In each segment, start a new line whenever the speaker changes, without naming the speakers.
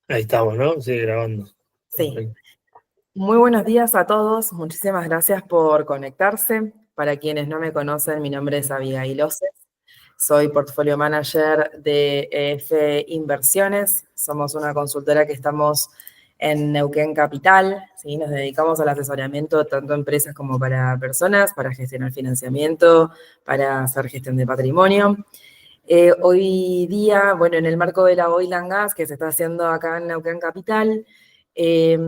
Ahí estamos, ¿no? Sí, grabando.
Sí,
Perfecto.
muy buenos días a todos. Muchísimas gracias por conectarse. Para quienes no me conocen, mi nombre es Abigail Oces. Soy Portfolio Manager de EF Inversiones. Somos una consultora que estamos en Neuquén Capital. ¿Sí? Nos dedicamos al asesoramiento tanto a empresas como para personas, para gestionar financiamiento, para hacer gestión de patrimonio. Hoy día, bueno, en el marco de la Oil and Gas que se está haciendo acá en Neuquén Capital, eh,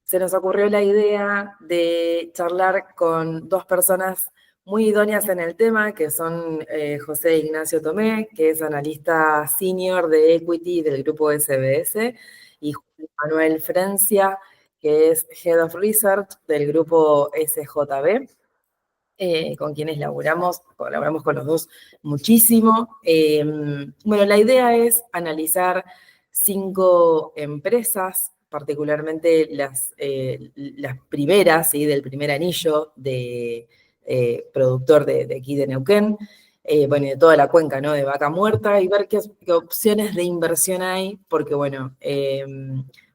se nos ocurrió la idea de charlar con dos personas muy idóneas en el tema, que son José Ignacio Tomé, que es analista senior de equity del grupo SBS, y Juan Manuel Frencia, que es Head of Research del grupo SJB, con quienes colaboramos con los dos muchísimo. Bueno, la idea es analizar 5 empresas, particularmente las primeras, ¿sí? Del primer anillo de productor de aquí de Neuquén, bueno, y de toda la cuenca, ¿no? De Vaca Muerta, y ver qué opciones de inversión hay, porque bueno,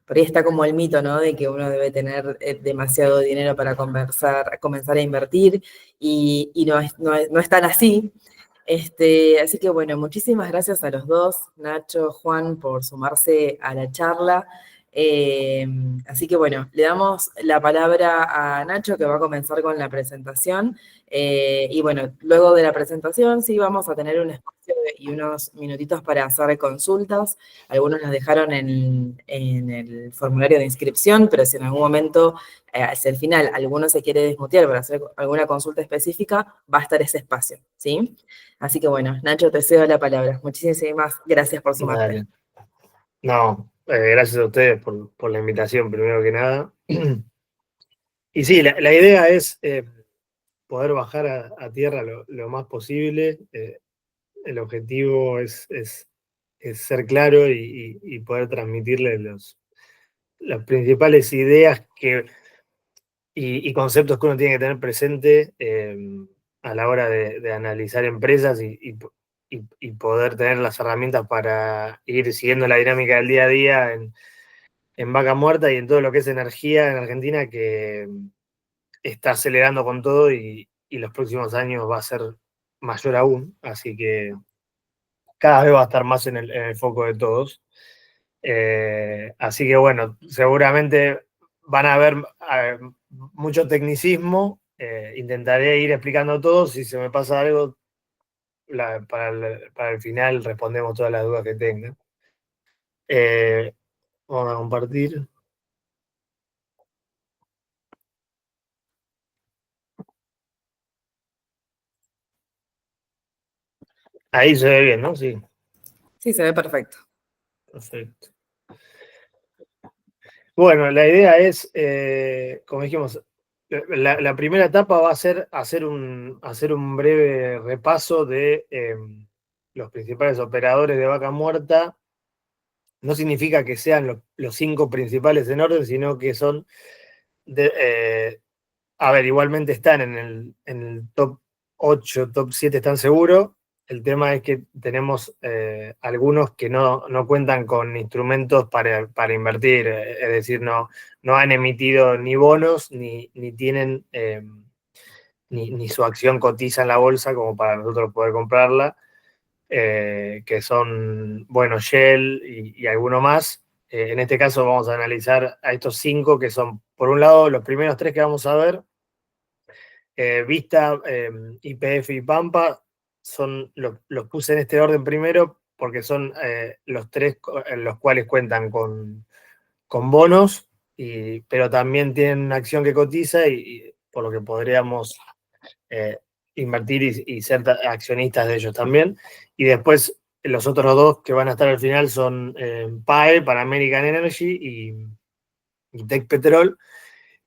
por ahí está como el mito, ¿no? De que uno debe tener demasiado dinero para comenzar a invertir, y no es tan así. Así que bueno, muchísimas gracias a los dos, Nacho, Juan, por sumarse a la charla. Eh, Así que bueno, le damos la palabra a Nacho, que va a comenzar con la presentación. Y bueno, luego de la presentación sí vamos a tener un espacio y unos minutitos para hacer consultas. Algunos las dejaron en el formulario de inscripción, pero si en algún momento hacia el final alguno se quiere desmutear para hacer alguna consulta específica, va a estar ese espacio, ¿sí? Así que bueno, Nacho, te cedo la palabra. Muchísimas gracias por sumarte.
Dale. No, gracias a ustedes por la invitación, primero que nada. Y sí, la idea es poder bajar a tierra lo más posible. El objetivo es ser claro y poder transmitirle las principales ideas y conceptos que uno tiene que tener presente a la hora de analizar empresas y poder tener las herramientas para ir siguiendo la dinámica del día a día en Vaca Muerta y en todo lo que es energía en Argentina, que está acelerando con todo y los próximos años va a ser mayor aún, así que cada vez va a estar más en el foco de todos. Así que bueno, seguramente van a haber mucho tecnicismo. Intentaré ir explicando todo. Si se me pasa algo, para el final respondemos todas las dudas que tengan. Vamos a compartir. Ahí se ve bien, ¿no? Sí,
Sí, se ve perfecto.
perfecto. Bueno, la idea es, como dijimos, la primera etapa va a ser hacer un breve repaso de los principales operadores de Vaca Muerta. No significa que sean los 5 principales en orden, sino que son, a ver, igualmente están en el top 8, top 7 están seguros. El tema es que tenemos algunos que no cuentan con instrumentos para invertir, es decir, no han emitido ni bonos ni tienen ni su acción cotiza en la bolsa como para nosotros poder comprarla, que son, bueno, Shell y alguno más. En este caso vamos a analizar a estos 5 que son, por un lado, los primeros 3 que vamos a ver. Vista, YPF y Pampa los puse en este orden primero porque son los 3 en los cuales cuentan con bonos, pero también tienen una acción que cotiza y por lo que podríamos eh, invertir y ser accionistas de ellos también. Y después los otros 2 que van a estar al final son PAE, para American Energy, y Tech Petrol,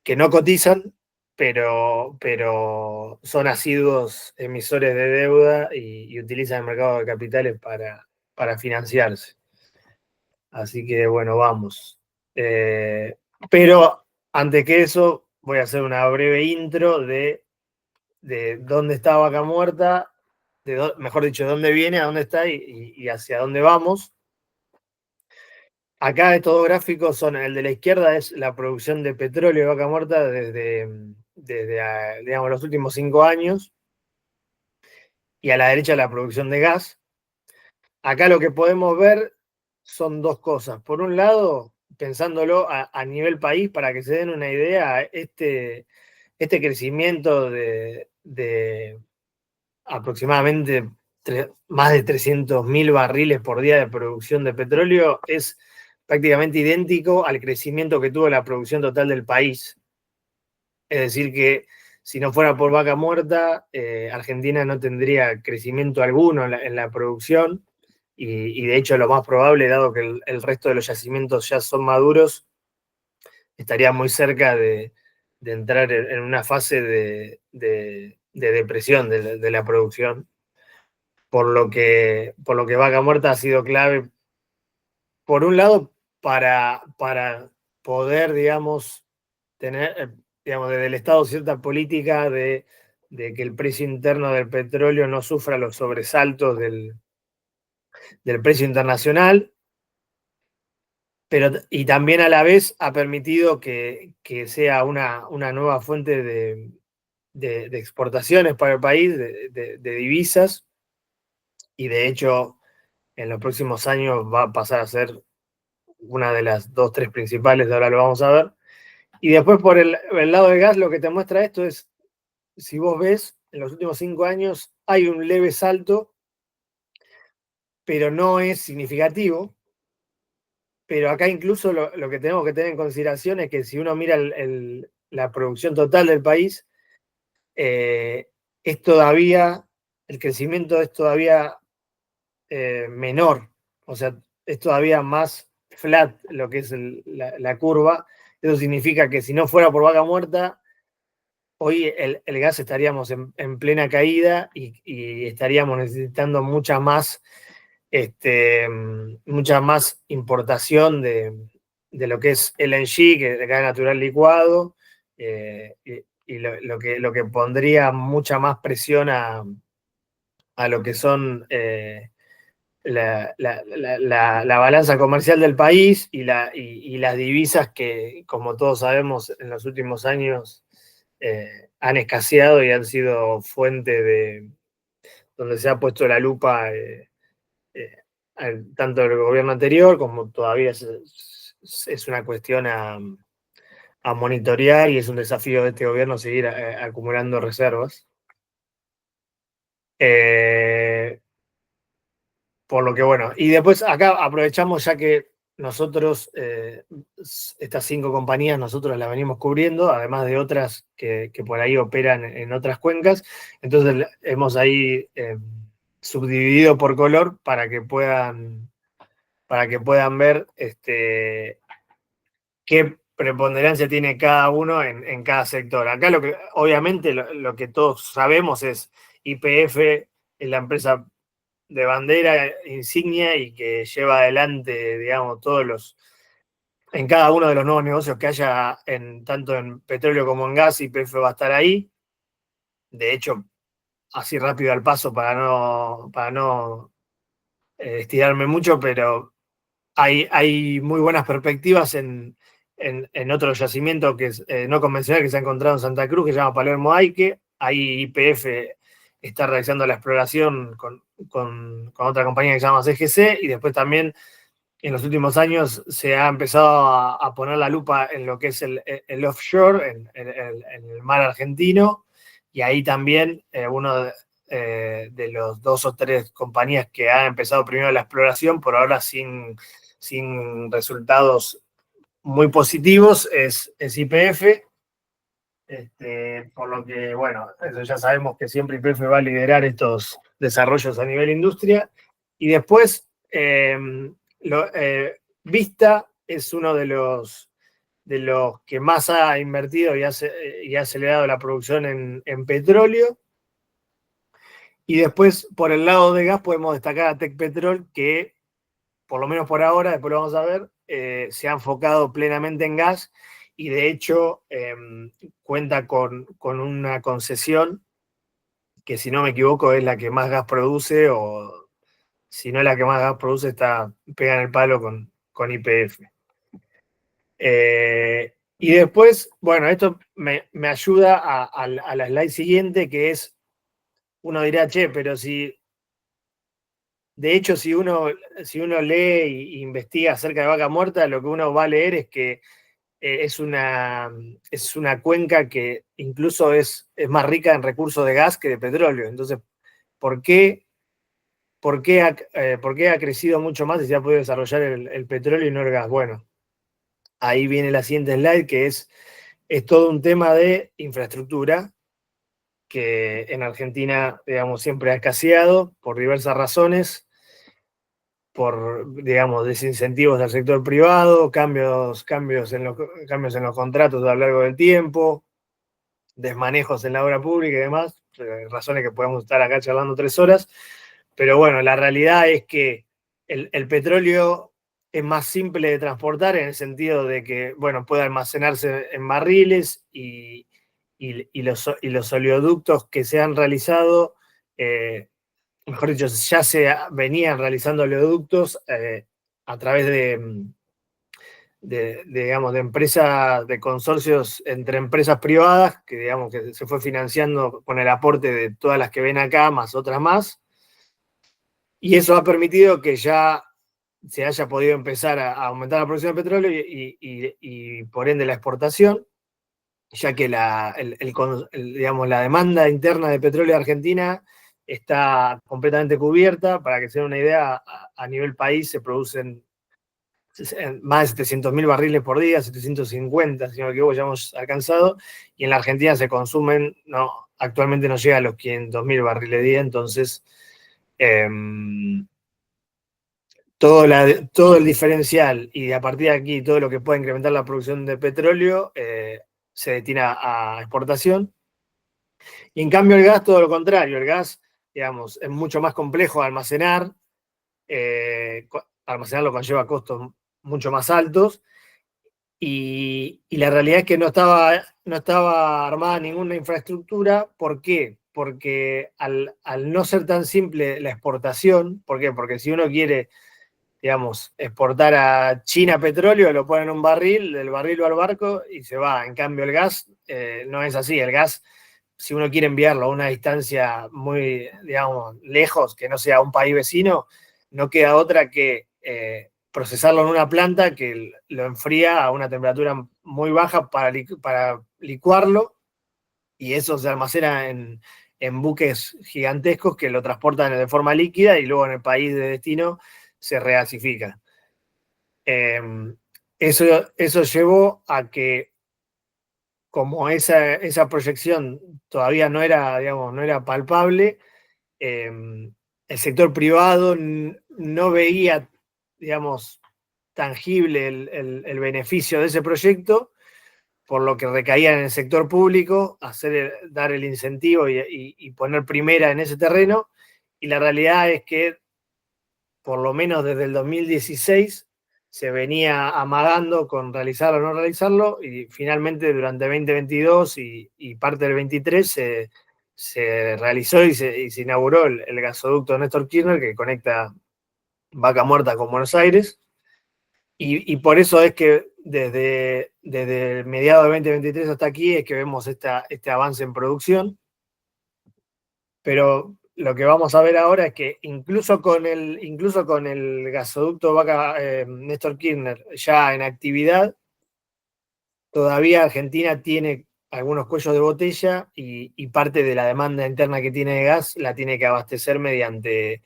que no cotizan, pero son asiduos emisores de deuda y utilizan el mercado de capitales para financiarse. Así que bueno, vamos. Pero antes que eso, voy a hacer una breve intro de dónde está Vaca Muerta, mejor dicho, de dónde viene, a dónde está y hacia dónde vamos. acá estos gráficos son, el de la izquierda es la producción de petróleo de Vaca Muerta desde digamos, los últimos 5 años, y a la derecha la producción de gas. Acá lo que podemos ver son dos cosas. Por un lado, pensándolo a nivel país, para que se den una idea, este crecimiento de aproximadamente más de 300.000 barriles por día de producción de petróleo es prácticamente idéntico al crecimiento que tuvo la producción total del país. Es decir, que si no fuera por Vaca Muerta, Argentina no tendría crecimiento alguno en la producción, y de hecho lo más probable, dado que el resto de los yacimientos ya son maduros, estaría muy cerca de entrar en una fase de depresión de la producción, por lo que Vaca Muerta ha sido clave, por un lado, para poder, digamos, tener, digamos, desde el Estado cierta política de que el precio interno del petróleo no sufra los sobresaltos del precio internacional, pero, y también a la vez ha permitido que sea una nueva fuente de exportaciones para el país, de divisas, y de hecho en los próximos años va a pasar a ser una de las dos, tres principales, de ahora lo vamos a ver. Y después por el lado del gas, lo que te muestra esto es, si vos ves, en los últimos 5 años hay un leve salto, pero no es significativo. Pero acá incluso lo que tenemos que tener en consideración es que si uno mira la producción total del país, es todavía, el crecimiento es todavía menor, o sea, es todavía más flat lo que es la curva. Eso significa que si no fuera por Vaca Muerta, hoy el gas estaríamos en plena caída, y estaríamos necesitando mucha más importación de lo que es LNG, que es gas natural licuado, y lo que pondría mucha más presión a lo que son la balanza comercial del país, y las divisas que, como todos sabemos, en los últimos años han escaseado y han sido fuente donde se ha puesto la lupa, eh, tanto el gobierno anterior como todavía es una cuestión a monitorear, y es un desafío de este gobierno seguir acumulando reservas. Por lo que bueno, y después acá aprovechamos, ya que nosotros, estas 5 compañías, nosotros las venimos cubriendo, además de otras que por ahí operan en otras cuencas. Entonces hemos ahí subdividido por color para que puedan ver qué preponderancia tiene cada uno en cada sector. Acá obviamente lo que todos sabemos es YPF es la empresa de bandera insignia y que lleva adelante, digamos, en cada uno de los nuevos negocios que haya, tanto en petróleo como en gas, YPF va a estar ahí. De hecho, así rápido al paso para no estirarme mucho, pero hay muy buenas perspectivas en otro yacimiento que es no convencional, que se ha encontrado en Santa Cruz, que se llama Palermo Aike. Ahí YPF está realizando la exploración con otra compañía que se llama CGC, y después también en los últimos años se ha empezado a poner la lupa en lo que es el offshore, en el mar argentino, y ahí también uno de los 2 o 3 compañías que han empezado primero la exploración, por ahora sin resultados muy positivos, es YPF. Por lo que, bueno, eso ya sabemos que siempre YPF va a liderar estos desarrollos a nivel industria. Y después, Vista es uno de los que más ha invertido y ha acelerado la producción en petróleo. Y después, por el lado de gas, podemos destacar a Tecpetrol, que, por lo menos por ahora, después lo vamos a ver, se ha enfocado plenamente en gas, y de hecho cuenta con una concesión que, si no me equivoco, es la que más gas produce, o si no es la que más gas produce, pega en el palo con YPF. Y después, bueno, esto me ayuda a la slide siguiente, que es, uno dirá, che, pero si, de hecho, si uno lee e investiga acerca de vaca muerta, lo que uno va a leer es que es una cuenca que incluso es más rica en recursos de gas que de petróleo. Entonces, ¿por qué ha crecido mucho más y se ha podido desarrollar el petróleo y no el gas? Bueno, ahí viene la siguiente slide, que es todo un tema de infraestructura, que en Argentina, digamos, siempre ha escaseado por diversas razones, por, digamos, desincentivos del sector privado, cambios en los contratos a lo largo del tiempo, desmanejos en la obra pública y demás, razones que podemos estar acá charlando 3 horas, pero bueno, la realidad es que el petróleo es más simple de transportar en el sentido de que, bueno, puede almacenarse en barriles y los oleoductos que se han realizado, mejor dicho, ya se venían realizando oleoductos a través digamos, de empresas, de consorcios entre empresas privadas, que digamos que se fue financiando con el aporte de todas las que ven acá, más otras más, y eso ha permitido que ya se haya podido empezar a aumentar la producción de petróleo y por ende la exportación, ya que digamos, la demanda interna de petróleo de Argentina está completamente cubierta. Para que se den una idea, a nivel país se producen más de 700.000 barriles por día, 750, si no me equivoco, ya hemos alcanzado, y en la Argentina se consumen, actualmente no llega a los 500.000 barriles día, entonces todo el diferencial y a partir de aquí todo lo que pueda incrementar la producción de petróleo se destina a exportación. Y en cambio el gas, todo lo contrario, el gas, digamos, es mucho más complejo de almacenar, almacenarlo conlleva costos mucho más altos, y la realidad es que no estaba armada ninguna infraestructura. ¿Por qué? Porque al no ser tan simple la exportación, ¿por qué? Porque si uno quiere, digamos, exportar a China petróleo, lo ponen en un barril, del barril va al barco y se va. En cambio, el gas no es así. El gas, si uno quiere enviarlo a una distancia muy, digamos, lejos, que no sea un país vecino, no queda otra que procesarlo en una planta que lo enfría a una temperatura muy baja para licuarlo, y eso se almacena en buques gigantescos que lo transportan de forma líquida y luego en el país de destino se regasifica. Eso llevó a que, como esa proyección todavía no era, digamos, no era palpable, el sector privado no veía, digamos, tangible el beneficio de ese proyecto, por lo que recaía en el sector público dar el incentivo y poner primera en ese terreno. Y la realidad es que, por lo menos desde el 2016, se venía amagando con realizarlo o no realizarlo, y finalmente durante 2022 y parte del 23 se realizó y se inauguró el gasoducto Néstor Kirchner, que conecta Vaca Muerta con Buenos Aires, y por eso es que desde mediados de 2023 hasta aquí es que vemos este avance en producción. Pero lo que vamos a ver ahora es que incluso con el gasoducto Néstor Kirchner ya en actividad, todavía Argentina tiene algunos cuellos de botella, y parte de la demanda interna que tiene de gas la tiene que abastecer mediante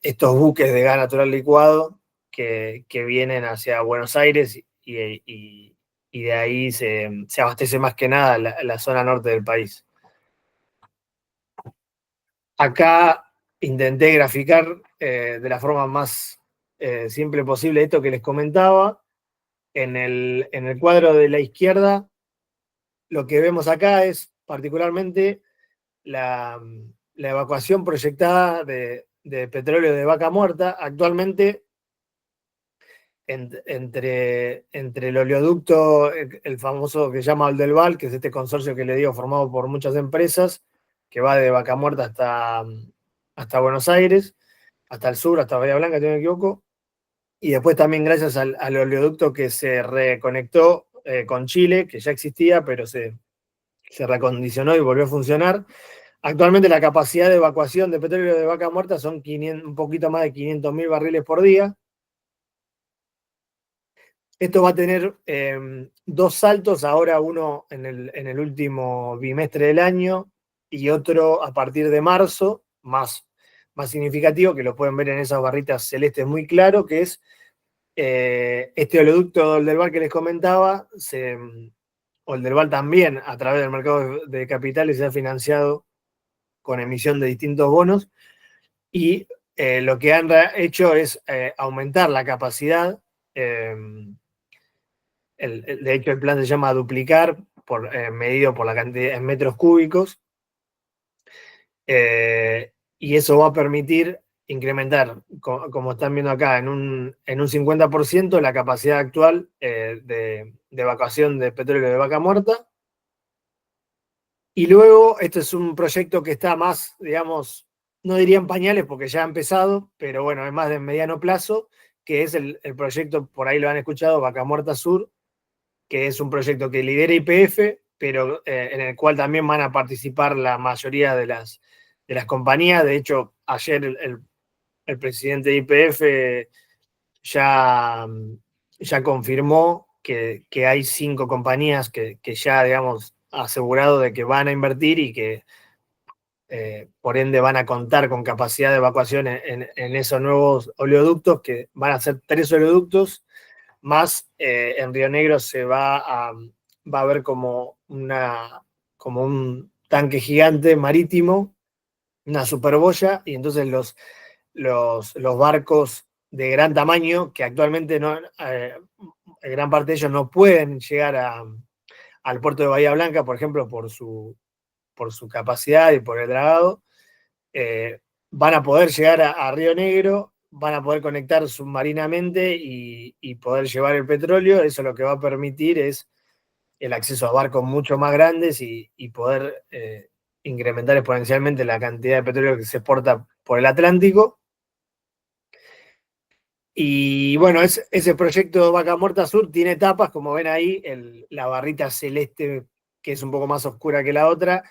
estos buques de gas natural licuado que vienen hacia Buenos Aires, y de ahí se abastece más que nada la zona norte del país. Acá intenté graficar de la forma más simple posible esto que les comentaba. En el cuadro de la izquierda, lo que vemos acá es particularmente la evacuación proyectada de petróleo de Vaca Muerta. Actualmente, entre el oleoducto, el famoso que se llama Oldelval, que es este consorcio que le digo formado por muchas empresas, que va de Vaca Muerta hasta Buenos Aires, hasta el sur, hasta Bahía Blanca, si no me equivoco. y después también gracias al oleoducto que se reconectó con Chile, que ya existía, pero se recondicionó y volvió a funcionar. Actualmente la capacidad de evacuación de petróleo de Vaca Muerta son un poquito más de 500.000 barriles por día. Esto va a tener dos saltos, ahora uno en el último bimestre del año y otro a partir de marzo, más significativo, que lo pueden ver en esas barritas celestes muy claro, que es este oleoducto Oldelval que les comentaba, Oldelval también a través del mercado de capitales se ha financiado con emisión de distintos bonos y lo que han hecho es aumentar la capacidad. De hecho, el plan se llama duplicar, medido por la cantidad en metros cúbicos, y eso va a permitir incrementar, como están viendo acá, en un 50% la capacidad actual de evacuación de petróleo de Vaca Muerta. Y luego, este es un proyecto que está más, digamos, no diría en pañales porque ya ha empezado, pero bueno, es más de mediano plazo, que es el proyecto, por ahí lo han escuchado, Vaca Muerta Sur, que es un proyecto que lidera YPF, pero en el cual también van a participar la mayoría de las compañías. De hecho, ayer el presidente de YPF ya, ya confirmó que hay 5 compañías que ya, digamos, asegurado de que van a invertir y que por ende van a contar con capacidad de evacuación en esos nuevos oleoductos, que van a ser 3 oleoductos, más en Río Negro se va a ver como un tanque gigante marítimo, una superboya, y entonces los barcos de gran tamaño, que actualmente no, gran parte de ellos no pueden llegar al puerto de Bahía Blanca, por ejemplo, por su capacidad y por el dragado, van a poder llegar a Río Negro, van a poder conectar submarinamente y poder llevar el petróleo. Eso lo que va a permitir es el acceso a barcos mucho más grandes y poder incrementar exponencialmente la cantidad de petróleo que se exporta por el Atlántico. Y bueno, ese proyecto Vaca Muerta Sur tiene etapas, como ven ahí, la barrita celeste, que es un poco más oscura que la otra,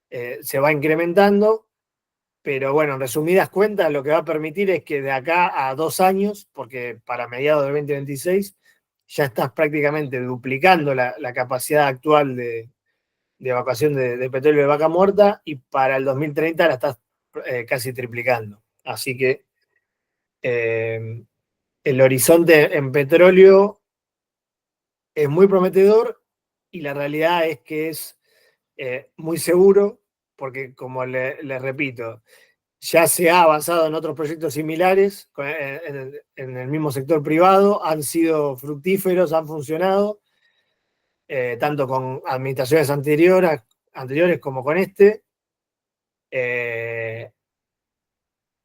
se va incrementando. Pero bueno, en resumidas cuentas, lo que va a permitir es que de acá a 2 años, porque para mediados del 2026 ya estás prácticamente duplicando la capacidad actual de evacuación de petróleo de Vaca Muerta, y para el 2030 la estás casi triplicando. Así que el horizonte en petróleo es muy prometedor y la realidad es que es muy seguro, porque como les repito, ya se ha avanzado en otros proyectos similares en el mismo sector privado, han sido fructíferos, han funcionado, tanto con administraciones anteriores como con este.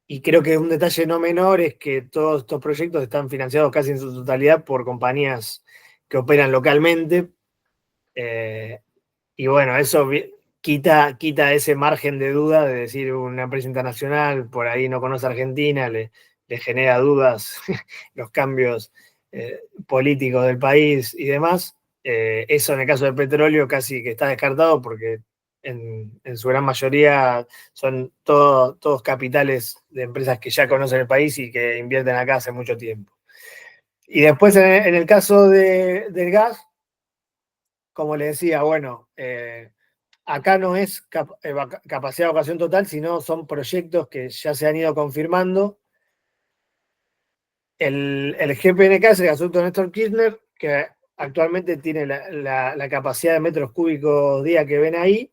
Y creo que un detalle no menor es que todos estos proyectos están financiados casi en su totalidad por compañías que operan localmente. Y bueno, eso quita ese margen de duda de decir una empresa internacional por ahí no conoce a Argentina, le genera dudas los cambios políticos del país y demás. Eso en el caso del petróleo casi que está descartado porque en su gran mayoría son todos capitales de empresas que ya conocen el país y que invierten acá hace mucho tiempo. Y después en el caso del gas, como le decía, bueno, acá no es capacidad de evacuación total, sino son proyectos que ya se han ido confirmando. El GPNK es el gasoducto Néstor Kirchner, que actualmente tiene la capacidad de metros cúbicos día que ven ahí,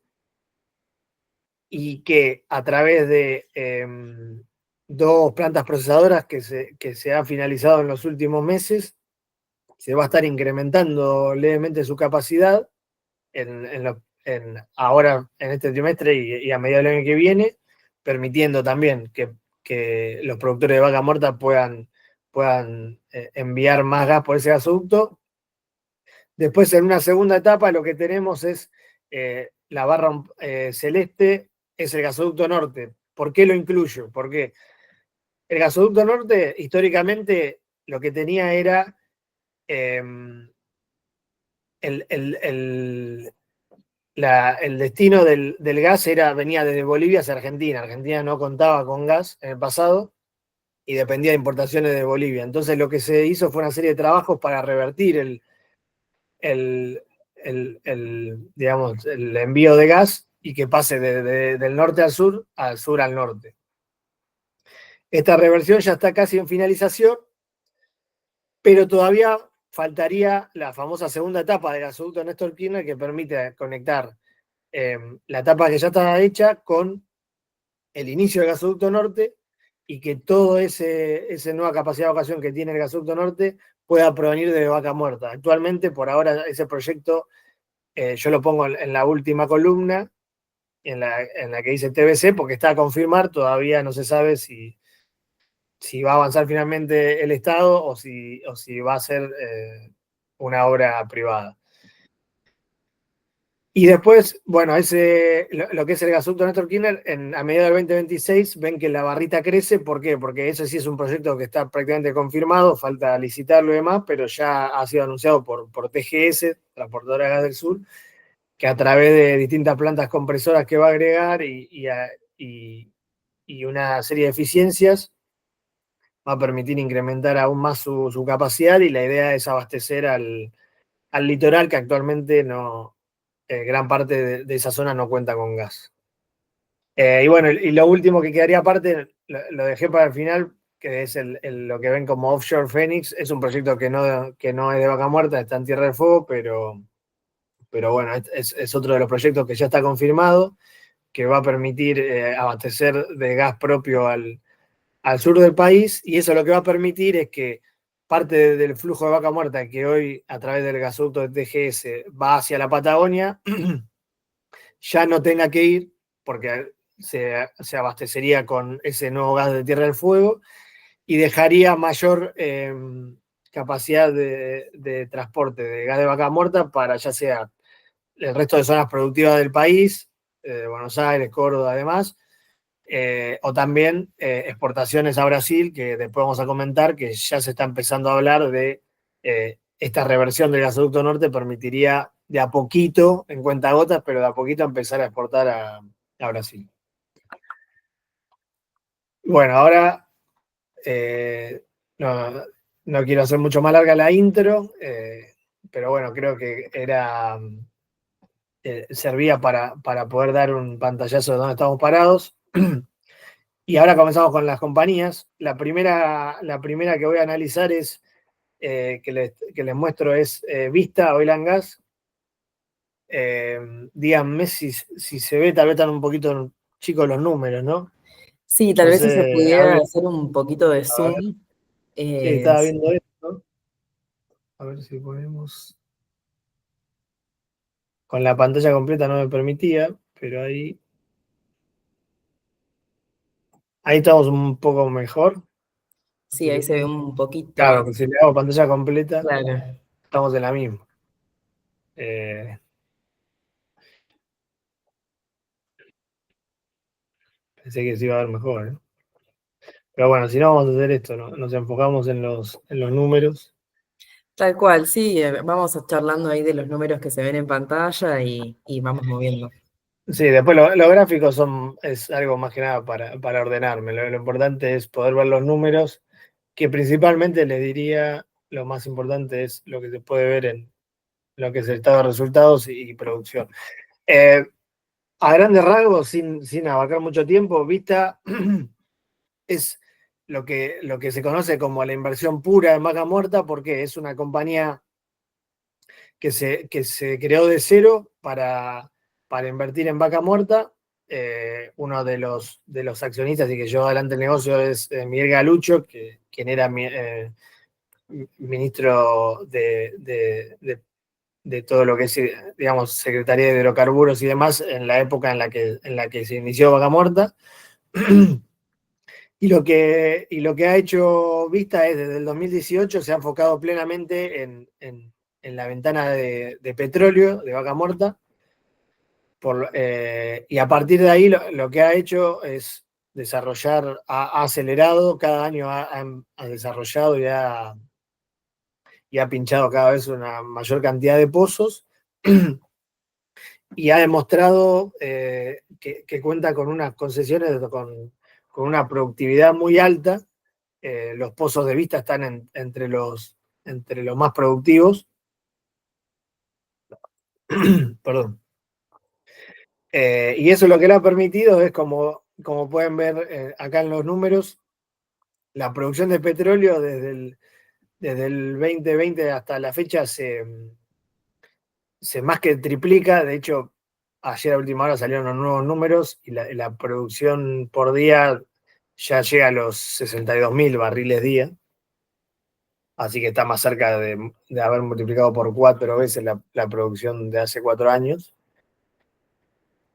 y que a través de 2 plantas procesadoras que se han finalizado en los últimos meses, se va a estar incrementando levemente su capacidad ahora en este trimestre y a mediados del año que viene, permitiendo también que los productores de Vaca Muerta puedan enviar más gas por ese gasoducto. Después, en una segunda etapa, lo que tenemos es la barra celeste, es el gasoducto norte. ¿Por qué lo incluyo? Porque el gasoducto norte, históricamente, lo que tenía era el, el destino del gas venía desde Bolivia hacia Argentina. Argentina no contaba con gas en el pasado y dependía de importaciones de Bolivia. Entonces lo que se hizo fue una serie de trabajos para revertir el, digamos, el envío de gas y que pase del norte al sur al norte. Esta reversión ya está casi en finalización, pero todavía faltaría la famosa segunda etapa del gasoducto Néstor Kirchner que permite conectar la etapa que ya está hecha con el inicio del gasoducto norte y que todo esa nueva capacidad de evacuación que tiene el gasoducto norte pueda provenir de Vaca Muerta. Actualmente, por ahora, ese proyecto yo lo pongo en la última columna, en la que dice TBC, porque está a confirmar, todavía no se sabe si va a avanzar finalmente el Estado o si va a ser una obra privada. Y después, bueno, lo que es el gasoducto Néstor Kirchner, a mediados del 2026 ven que la barrita crece. ¿Por qué? Porque eso sí es un proyecto que está prácticamente confirmado, falta licitarlo y demás, pero ya ha sido anunciado por TGS, Transportadora de Gas del Sur, que a través de distintas plantas compresoras que va a agregar y una serie de eficiencias, va a permitir incrementar aún más su capacidad, y la idea es abastecer al litoral, que actualmente no, gran parte de esa zona no cuenta con gas. Y bueno, y lo último que quedaría aparte, lo dejé para el final, que es lo que ven como Offshore Phoenix. Es un proyecto que no es de Vaca Muerta, está en Tierra del Fuego, pero bueno, es otro de los proyectos que ya está confirmado, que va a permitir abastecer de gas propio al sur del país, y eso lo que va a permitir es que parte del flujo de Vaca Muerta, que hoy a través del gasoducto de TGS va hacia la Patagonia, ya no tenga que ir, porque se abastecería con ese nuevo gas de Tierra del Fuego y dejaría mayor capacidad de transporte de gas de Vaca Muerta para ya sea el resto de zonas productivas del país, Buenos Aires, Córdoba, además, o también exportaciones a Brasil, que después vamos a comentar que ya se está empezando a hablar de esta reversión del gasoducto norte. Permitiría de a poquito, en cuentagotas, pero de a poquito empezar a exportar a Brasil. Bueno, ahora no quiero hacer mucho más larga la intro, pero bueno, creo que servía para poder dar un pantallazo de dónde estamos parados. Y ahora comenzamos con las compañías. La primera que voy a analizar es, que les muestro, es Vista Oil and Gas. Díganme si se ve, tal vez están un poquito chicos los números, ¿no?
Sí, tal vez si se pudiera hacer un poquito de zoom.
Sí, estaba viendo esto. A ver si podemos. Con la pantalla completa no me permitía, pero ahí estamos un poco mejor.
Sí, ahí se ve un poquito.
Claro, que si le hago pantalla completa,
Claro.
estamos en la misma. Pensé que se iba a ver mejor, ¿eh? Pero bueno, si no, vamos a hacer esto, ¿no? Nos enfocamos en los números.
Tal cual, sí, vamos charlando ahí de los números que se ven en pantalla y vamos moviendo.
Sí, después los gráficos es algo más que nada para ordenarme. Lo importante es poder ver los números, que principalmente les diría, lo más importante es lo que se puede ver en lo que es el estado de resultados y producción. A grandes rasgos, sin abarcar mucho tiempo, Vista es lo que se conoce como la inversión pura en Vaca Muerta, porque es una compañía que se creó de cero para invertir en Vaca Muerta. Uno de los accionistas y que llevó adelante el negocio es Miguel Galucho, quien era ministro de todo lo que es, digamos, Secretaría de Hidrocarburos y demás, en la época en la que se inició Vaca Muerta. Y lo que ha hecho Vista es, desde el 2018, se ha enfocado plenamente en la ventana de petróleo de Vaca Muerta. Y a partir de ahí lo que ha hecho es desarrollar, ha acelerado, cada año ha desarrollado y ha pinchado cada vez una mayor cantidad de pozos y ha demostrado que cuenta con unas concesiones con una productividad muy alta. Los pozos de vista están entre los más productivos. Perdón. Y eso lo que le ha permitido es, como pueden ver acá en los números, la producción de petróleo desde el 2020 hasta la fecha se más que triplica. De hecho, ayer a última hora salieron los nuevos números y la producción por día ya llega a los 62.000 barriles día. Así que está más cerca de haber multiplicado por 4 veces la producción de hace 4 años.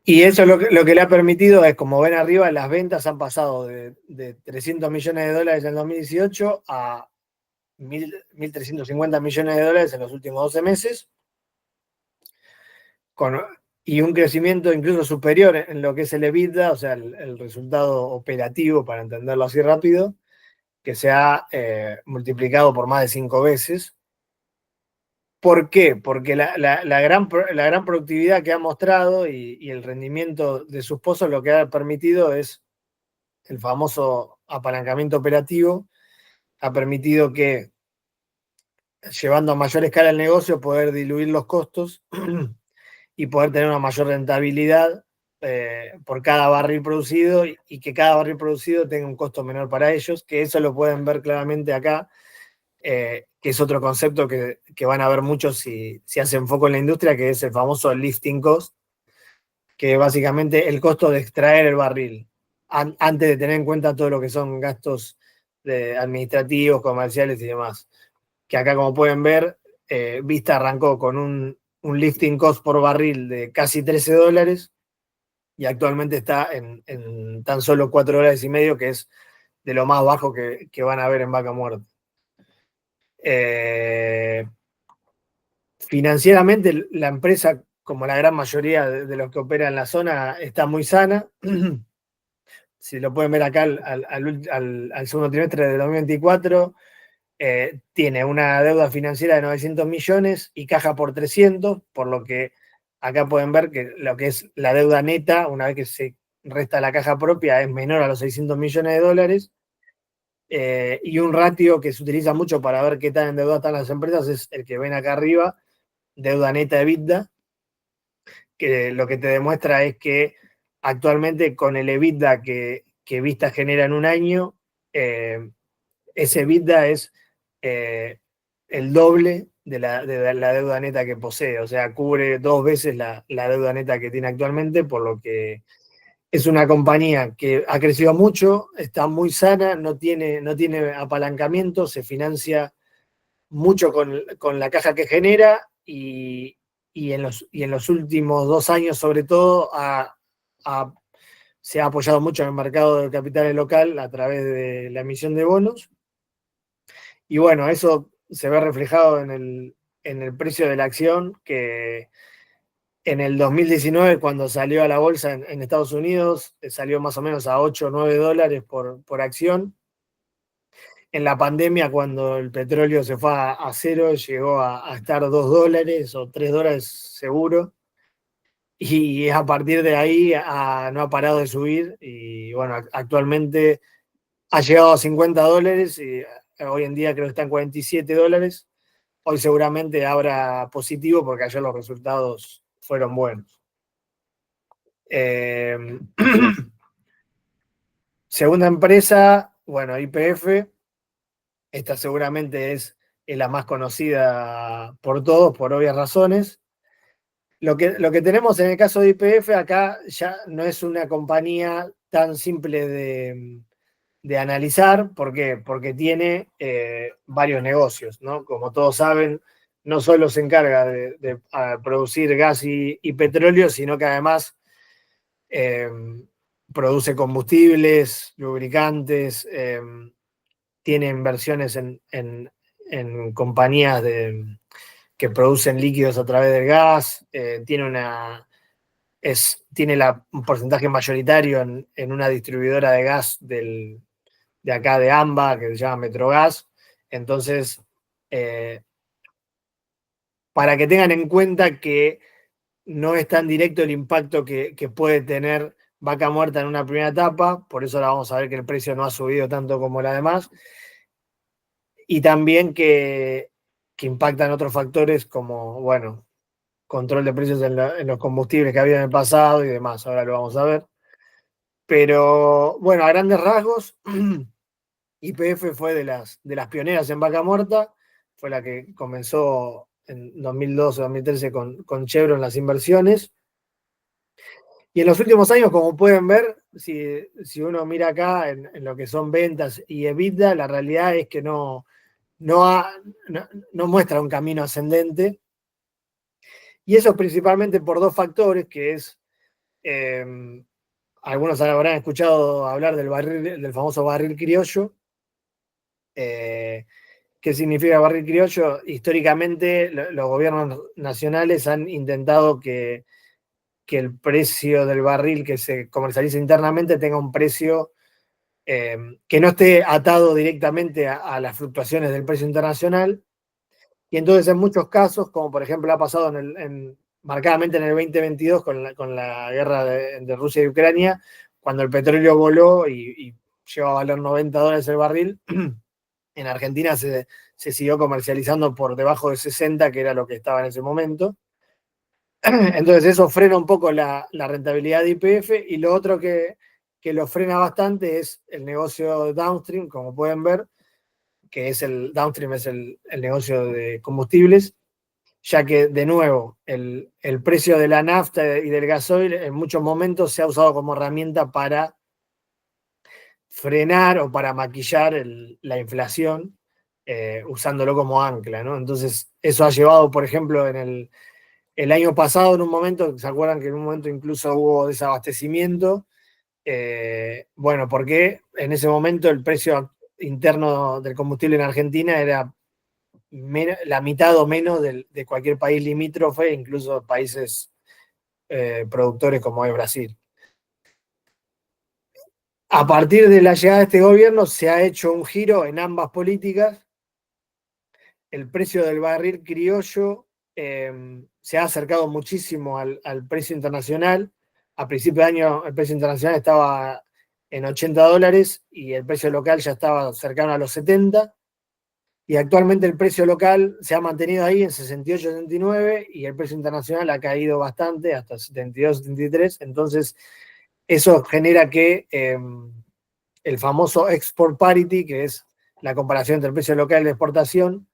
Y eso lo que le ha permitido es, como ven arriba, las ventas han pasado de 300 millones de dólares en 2018 a 1.350 millones de dólares en los últimos 12 meses, y un crecimiento incluso superior en lo que es el EBITDA, o sea, el resultado operativo, para entenderlo así rápido, que se ha multiplicado por más de 5 veces. ¿Por qué? Porque la gran productividad que ha mostrado y el rendimiento de sus pozos lo que ha permitido es el famoso apalancamiento operativo. Ha permitido que, llevando a mayor escala el negocio, poder diluir los costos y poder tener una mayor rentabilidad por cada barril producido, y que cada barril producido tenga un costo menor para ellos, que eso lo pueden ver claramente acá. Que es otro concepto que van a ver muchos si hacen foco en la industria, que es el famoso lifting cost, que básicamente el costo de extraer el barril, antes de tener en cuenta todo lo que son gastos administrativos, comerciales y demás. Que acá, como pueden ver, Vista arrancó con un lifting cost por barril de casi $13 y actualmente está en tan solo $4.50, que es de lo más bajo que van a ver en Vaca Muerta. Financieramente, la empresa, como la gran mayoría de los que operan en la zona, está muy sana. Si lo pueden ver acá, al segundo trimestre de 2024, tiene una deuda financiera de 900 millones y caja por 300, por lo que acá pueden ver que lo que es la deuda neta, una vez que se resta la caja propia, es menor a los 600 millones de dólares. Y un ratio que se utiliza mucho para ver qué tan endeudadas están las empresas es el que ven acá arriba, deuda neta EBITDA, que lo que te demuestra es que actualmente, con el EBITDA que Vista genera en un año, ese EBITDA es el doble de la deuda neta que posee. O sea, cubre 2 veces la deuda neta que tiene actualmente, por lo que es una compañía que ha crecido mucho, está muy sana, no tiene apalancamiento, se financia mucho con la caja que genera, y en los últimos 2 años, sobre todo, se ha apoyado mucho en el mercado de capitales local a través de la emisión de bonos. Y bueno, eso se ve reflejado en el precio de la acción, que en el 2019, cuando salió a la bolsa en Estados Unidos, salió más o menos a 8 o 9 dólares por acción. En la pandemia, cuando el petróleo se fue a cero, llegó a estar 2 dólares o 3 dólares seguro. Y a partir de ahí no ha parado de subir. Y bueno, actualmente ha llegado a 50 dólares y hoy en día creo que está en 47 dólares. Hoy seguramente habrá positivo porque ayer los resultados fueron buenos. Segunda empresa, bueno, YPF. Esta seguramente es la más conocida por todos, por obvias razones. Lo que tenemos en el caso de YPF acá ya no es una compañía tan simple de analizar. ¿Por qué? Porque tiene varios negocios, ¿no? Como todos saben, no solo se encarga de producir gas y petróleo, sino que además produce combustibles, lubricantes, tiene inversiones en compañías que producen líquidos a través del gas, tiene tiene un porcentaje mayoritario en una distribuidora de gas de acá de AMBA, que se llama Metrogas. Entonces, para que tengan en cuenta que no es tan directo el impacto que puede tener Vaca Muerta en una primera etapa, por eso ahora vamos a ver que el precio no ha subido tanto como la demás, y también que impactan otros factores como, bueno, control de precios en los combustibles que había en el pasado y demás, ahora lo vamos a ver. Pero bueno, a grandes rasgos, YPF fue de las pioneras en Vaca Muerta, fue la que comenzó en 2012-2013 con Chevron las inversiones. Y en los últimos años, como pueden ver, si uno mira acá en lo que son ventas y EBITDA, la realidad es que no muestra un camino ascendente. Y eso principalmente por dos factores, que es, algunos habrán escuchado hablar del famoso barril criollo. ¿Qué significa barril criollo? Históricamente los gobiernos nacionales han intentado que el precio del barril que se comercializa internamente tenga un precio que no esté atado directamente a las fluctuaciones del precio internacional. Y entonces en muchos casos, como por ejemplo ha pasado marcadamente en el 2022 con la guerra de Rusia y Ucrania, cuando el petróleo voló y llegó a valer $90 el barril, en Argentina se siguió comercializando por debajo de 60, que era lo que estaba en ese momento. Entonces eso frena un poco la rentabilidad de YPF, y lo otro que lo frena bastante es el negocio downstream, como pueden ver, que es el downstream, es el negocio de combustibles, ya que de nuevo el precio de la nafta y del gasoil en muchos momentos se ha usado como herramienta para frenar o para maquillar la inflación, usándolo como ancla, ¿no? Entonces eso ha llevado, por ejemplo, el año pasado, en un momento, ¿se acuerdan que en un momento incluso hubo desabastecimiento? Bueno, porque en ese momento el precio interno del combustible en Argentina era la mitad o menos de cualquier país limítrofe, incluso países productores como es Brasil. A partir de la llegada de este gobierno se ha hecho un giro en ambas políticas. El precio del barril criollo se ha acercado muchísimo al precio internacional. A principio de año el precio internacional estaba en $80 y el precio local ya estaba cercano a los 70. Y actualmente el precio local se ha mantenido ahí en 68, 79, y el precio internacional ha caído bastante hasta 72, 73. Entonces eso genera que el famoso export parity, que es la comparación entre el precio local y la exportación,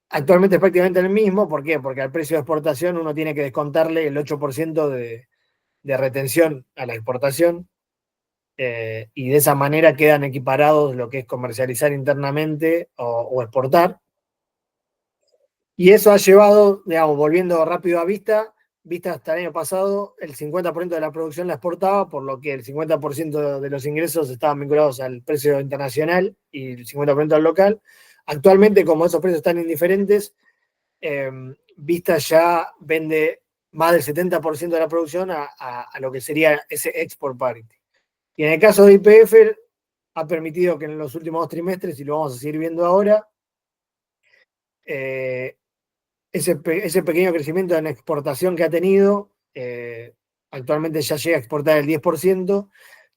actualmente es prácticamente el mismo. ¿Por qué? Porque al precio de exportación uno tiene que descontarle el 8% de retención a la exportación, y de esa manera quedan equiparados lo que es comercializar internamente o exportar. Y eso ha llevado, digamos, volviendo rápido a Vista hasta el año pasado, el 50% de la producción la exportaba, por lo que el 50% de los ingresos estaban vinculados al precio internacional y el 50% al local. Actualmente, como esos precios están indiferentes, Vista ya vende más del 70% de la producción a lo que sería ese export parity. Y en el caso de YPF, ha permitido que en los últimos 2 trimestres, y lo vamos a seguir viendo ahora, ese pequeño crecimiento en exportación que ha tenido, actualmente ya llega a exportar el 10%,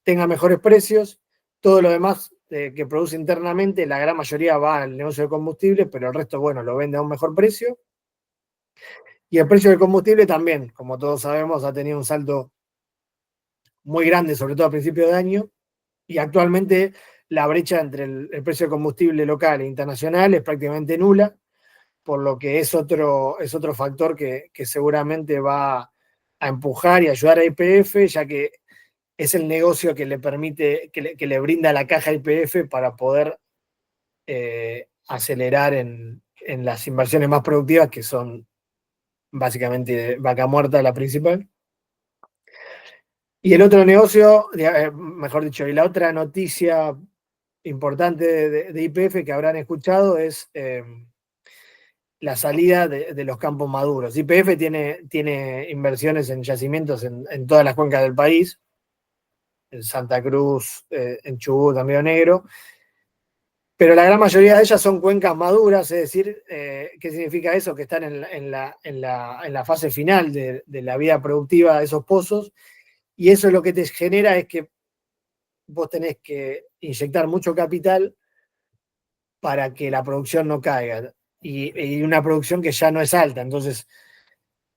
tenga mejores precios. Todo lo demás que produce internamente, la gran mayoría va al negocio de combustible, pero el resto, bueno, lo vende a un mejor precio. Y el precio del combustible también, como todos sabemos, ha tenido un salto muy grande, sobre todo a principios de año, y actualmente la brecha entre el precio de combustible local e internacional es prácticamente nula, por lo que es otro factor que seguramente va a empujar y ayudar a YPF, ya que es el negocio que le permite, que le brinda la caja YPF para poder acelerar en las inversiones más productivas, que son básicamente Vaca Muerta la principal. Y el otro negocio, mejor dicho, y la otra noticia importante de YPF que habrán escuchado es la salida de los campos maduros. YPF tiene inversiones en yacimientos en todas las cuencas del país, en Santa Cruz, en Chubut, en Río Negro, pero la gran mayoría de ellas son cuencas maduras, es decir, ¿qué significa eso? Que están en la fase final de la vida productiva de esos pozos, y eso lo que te genera es que vos tenés que inyectar mucho capital para que la producción no caiga, y una producción que ya no es alta, entonces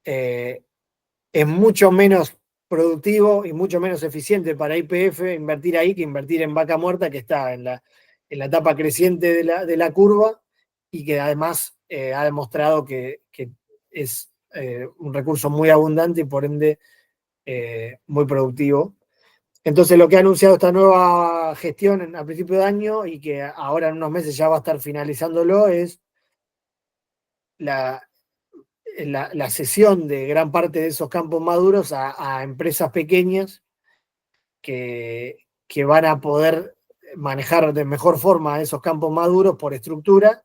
es mucho menos productivo y mucho menos eficiente para YPF invertir ahí que invertir en Vaca Muerta, que está en la etapa creciente de la curva y que además ha demostrado que es un recurso muy abundante y por ende muy productivo. Entonces lo que ha anunciado esta nueva gestión a principio de año y que ahora en unos meses ya va a estar finalizándolo es la, la cesión de gran parte de esos campos maduros a empresas pequeñas que van a poder manejar de mejor forma esos campos maduros por estructura,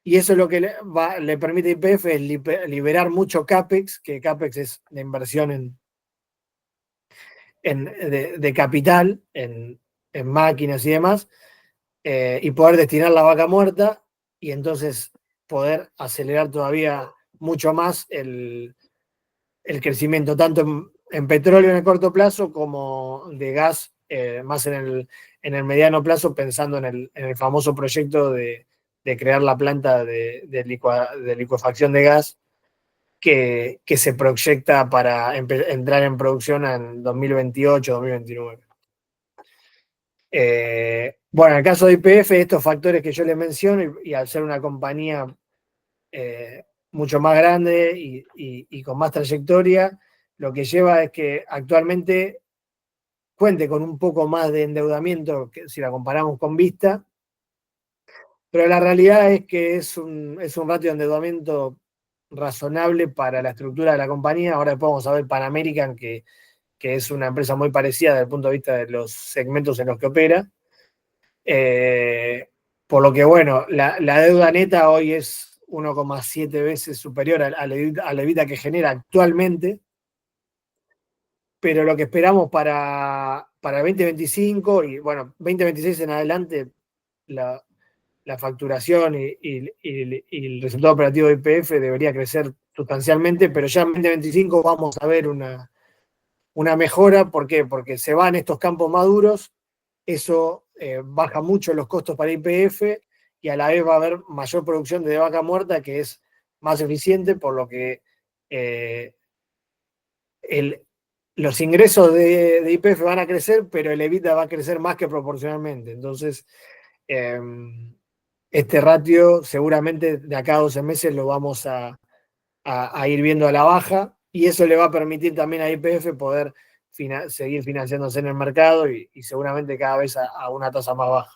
y eso es lo que le permite a YPF es liberar mucho CAPEX, que CAPEX es la inversión de capital en máquinas y demás, y poder destinar la vaca muerta, y entonces poder acelerar todavía mucho más el crecimiento, tanto en petróleo en el corto plazo como de gas más en el mediano plazo, pensando en el famoso proyecto de crear la planta de licuefacción de gas que se proyecta para entrar en producción en 2028-2029. Bueno, en el caso de YPF, estos factores que yo les menciono, y al ser una compañía mucho más grande y con más trayectoria, lo que lleva es que actualmente cuente con un poco más de endeudamiento que si la comparamos con Vista, pero la realidad es que es un ratio de endeudamiento razonable para la estructura de la compañía. Ahora después vamos a ver Pan American, que es una empresa muy parecida desde el punto de vista de los segmentos en los que opera. Por lo que, bueno, la deuda neta hoy es 1,7 veces superior a la EBITDA que genera actualmente, pero lo que esperamos para 2025 y, bueno, 2026 en adelante, la facturación y el resultado operativo de YPF debería crecer sustancialmente, pero ya en 2025 vamos a ver una mejora. ¿Por qué? Porque se van estos campos maduros, eso baja mucho los costos para YPF y a la vez va a haber mayor producción de vaca muerta, que es más eficiente, por lo que los ingresos de YPF van a crecer, pero el EBITDA va a crecer más que proporcionalmente. Entonces, este ratio seguramente de acá a 12 meses lo vamos a ir viendo a la baja, y eso le va a permitir también a YPF poder seguir financiándose en el mercado y seguramente cada vez a una tasa más baja.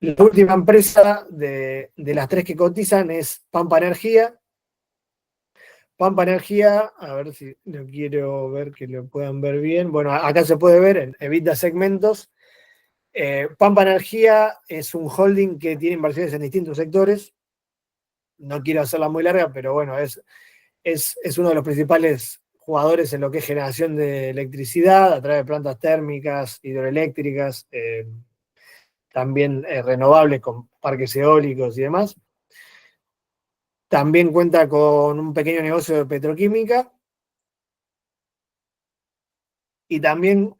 La última empresa de las tres que cotizan es Pampa Energía. Pampa Energía, a ver si lo quiero ver que lo puedan ver bien. Bueno, acá se puede ver en EBITDA segmentos. Pampa Energía es un holding que tiene inversiones en distintos sectores. No quiero hacerla muy larga, pero bueno, es uno de los principales jugadores en lo que es generación de electricidad a través de plantas térmicas, hidroeléctricas, también renovables con parques eólicos y demás. También cuenta con un pequeño negocio de petroquímica y también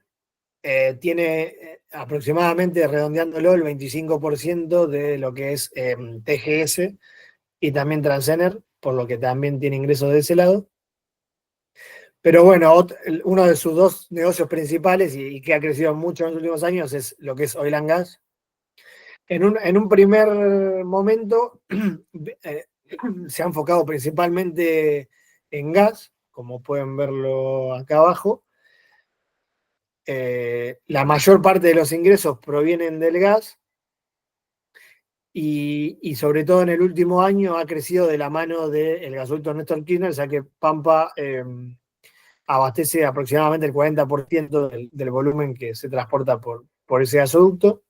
tiene aproximadamente, redondeándolo, el 25% de lo que es TGS y también Transener, por lo que también tiene ingresos de ese lado. Pero bueno, uno de sus dos negocios principales y que ha crecido mucho en los últimos años es lo que es Oil and Gas. En un primer momento se ha enfocado principalmente en gas, como pueden verlo acá abajo. La mayor parte de los ingresos provienen del gas y sobre todo en el último año ha crecido de la mano del gasoducto Néstor Kirchner, ya que Pampa abastece aproximadamente el 40% del volumen que se transporta por ese gasoducto.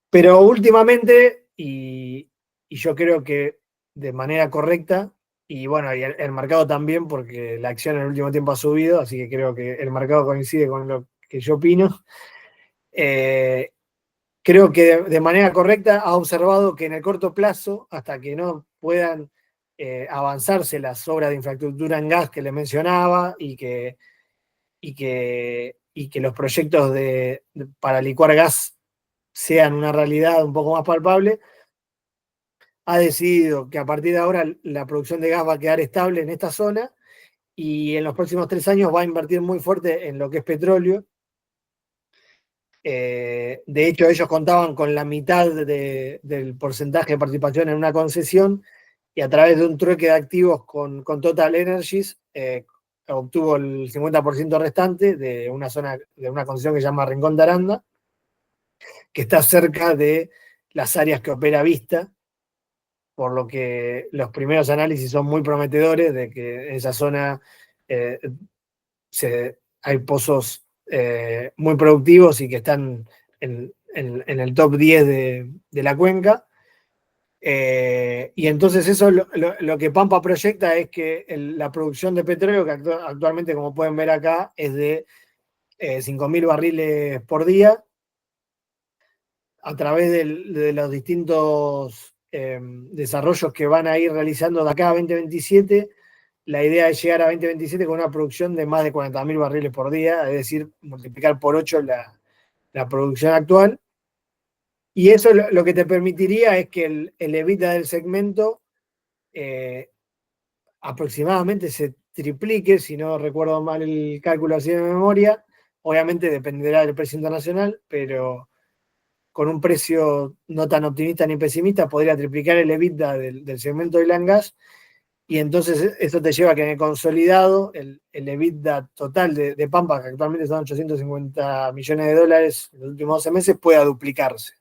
Pero últimamente, y yo creo que de manera correcta, y bueno, y el mercado también, porque la acción en el último tiempo ha subido, así que creo que el mercado coincide con lo que yo opino. Creo que de manera correcta ha observado que en el corto plazo, hasta que no puedan avanzarse las obras de infraestructura en gas que le mencionaba y que los proyectos para licuar gas sean una realidad un poco más palpable, ha decidido que a partir de ahora la producción de gas va a quedar estable en esta zona y en los próximos 3 años va a invertir muy fuerte en lo que es petróleo. De hecho, ellos contaban con la mitad del porcentaje de participación en una concesión y a través de un trueque de activos con Total Energies obtuvo el 50% restante de una zona, de una concesión que se llama Rincón de Aranda, que está cerca de las áreas que opera Vista, por lo que los primeros análisis son muy prometedores de que en esa zona eh, hay pozos muy productivos y que están en el top 10 de la cuenca. Y entonces eso lo que Pampa proyecta es que la producción de petróleo, que actualmente, como pueden ver acá, es de 5.000 barriles por día, a través de los distintos desarrollos que van a ir realizando de acá a 2027. La idea es llegar a 2027 con una producción de más de 40.000 barriles por día, es decir, multiplicar por 8 la producción actual. Y eso lo que te permitiría es que el EBITDA del segmento aproximadamente se triplique, si no recuerdo mal el cálculo así de memoria. Obviamente dependerá del precio internacional, pero con un precio no tan optimista ni pesimista podría triplicar el EBITDA del segmento de Oil Gas. Y entonces eso te lleva a que en el consolidado el EBITDA total de Pampa, que actualmente son 850 millones de dólares en los últimos 12 meses, pueda duplicarse.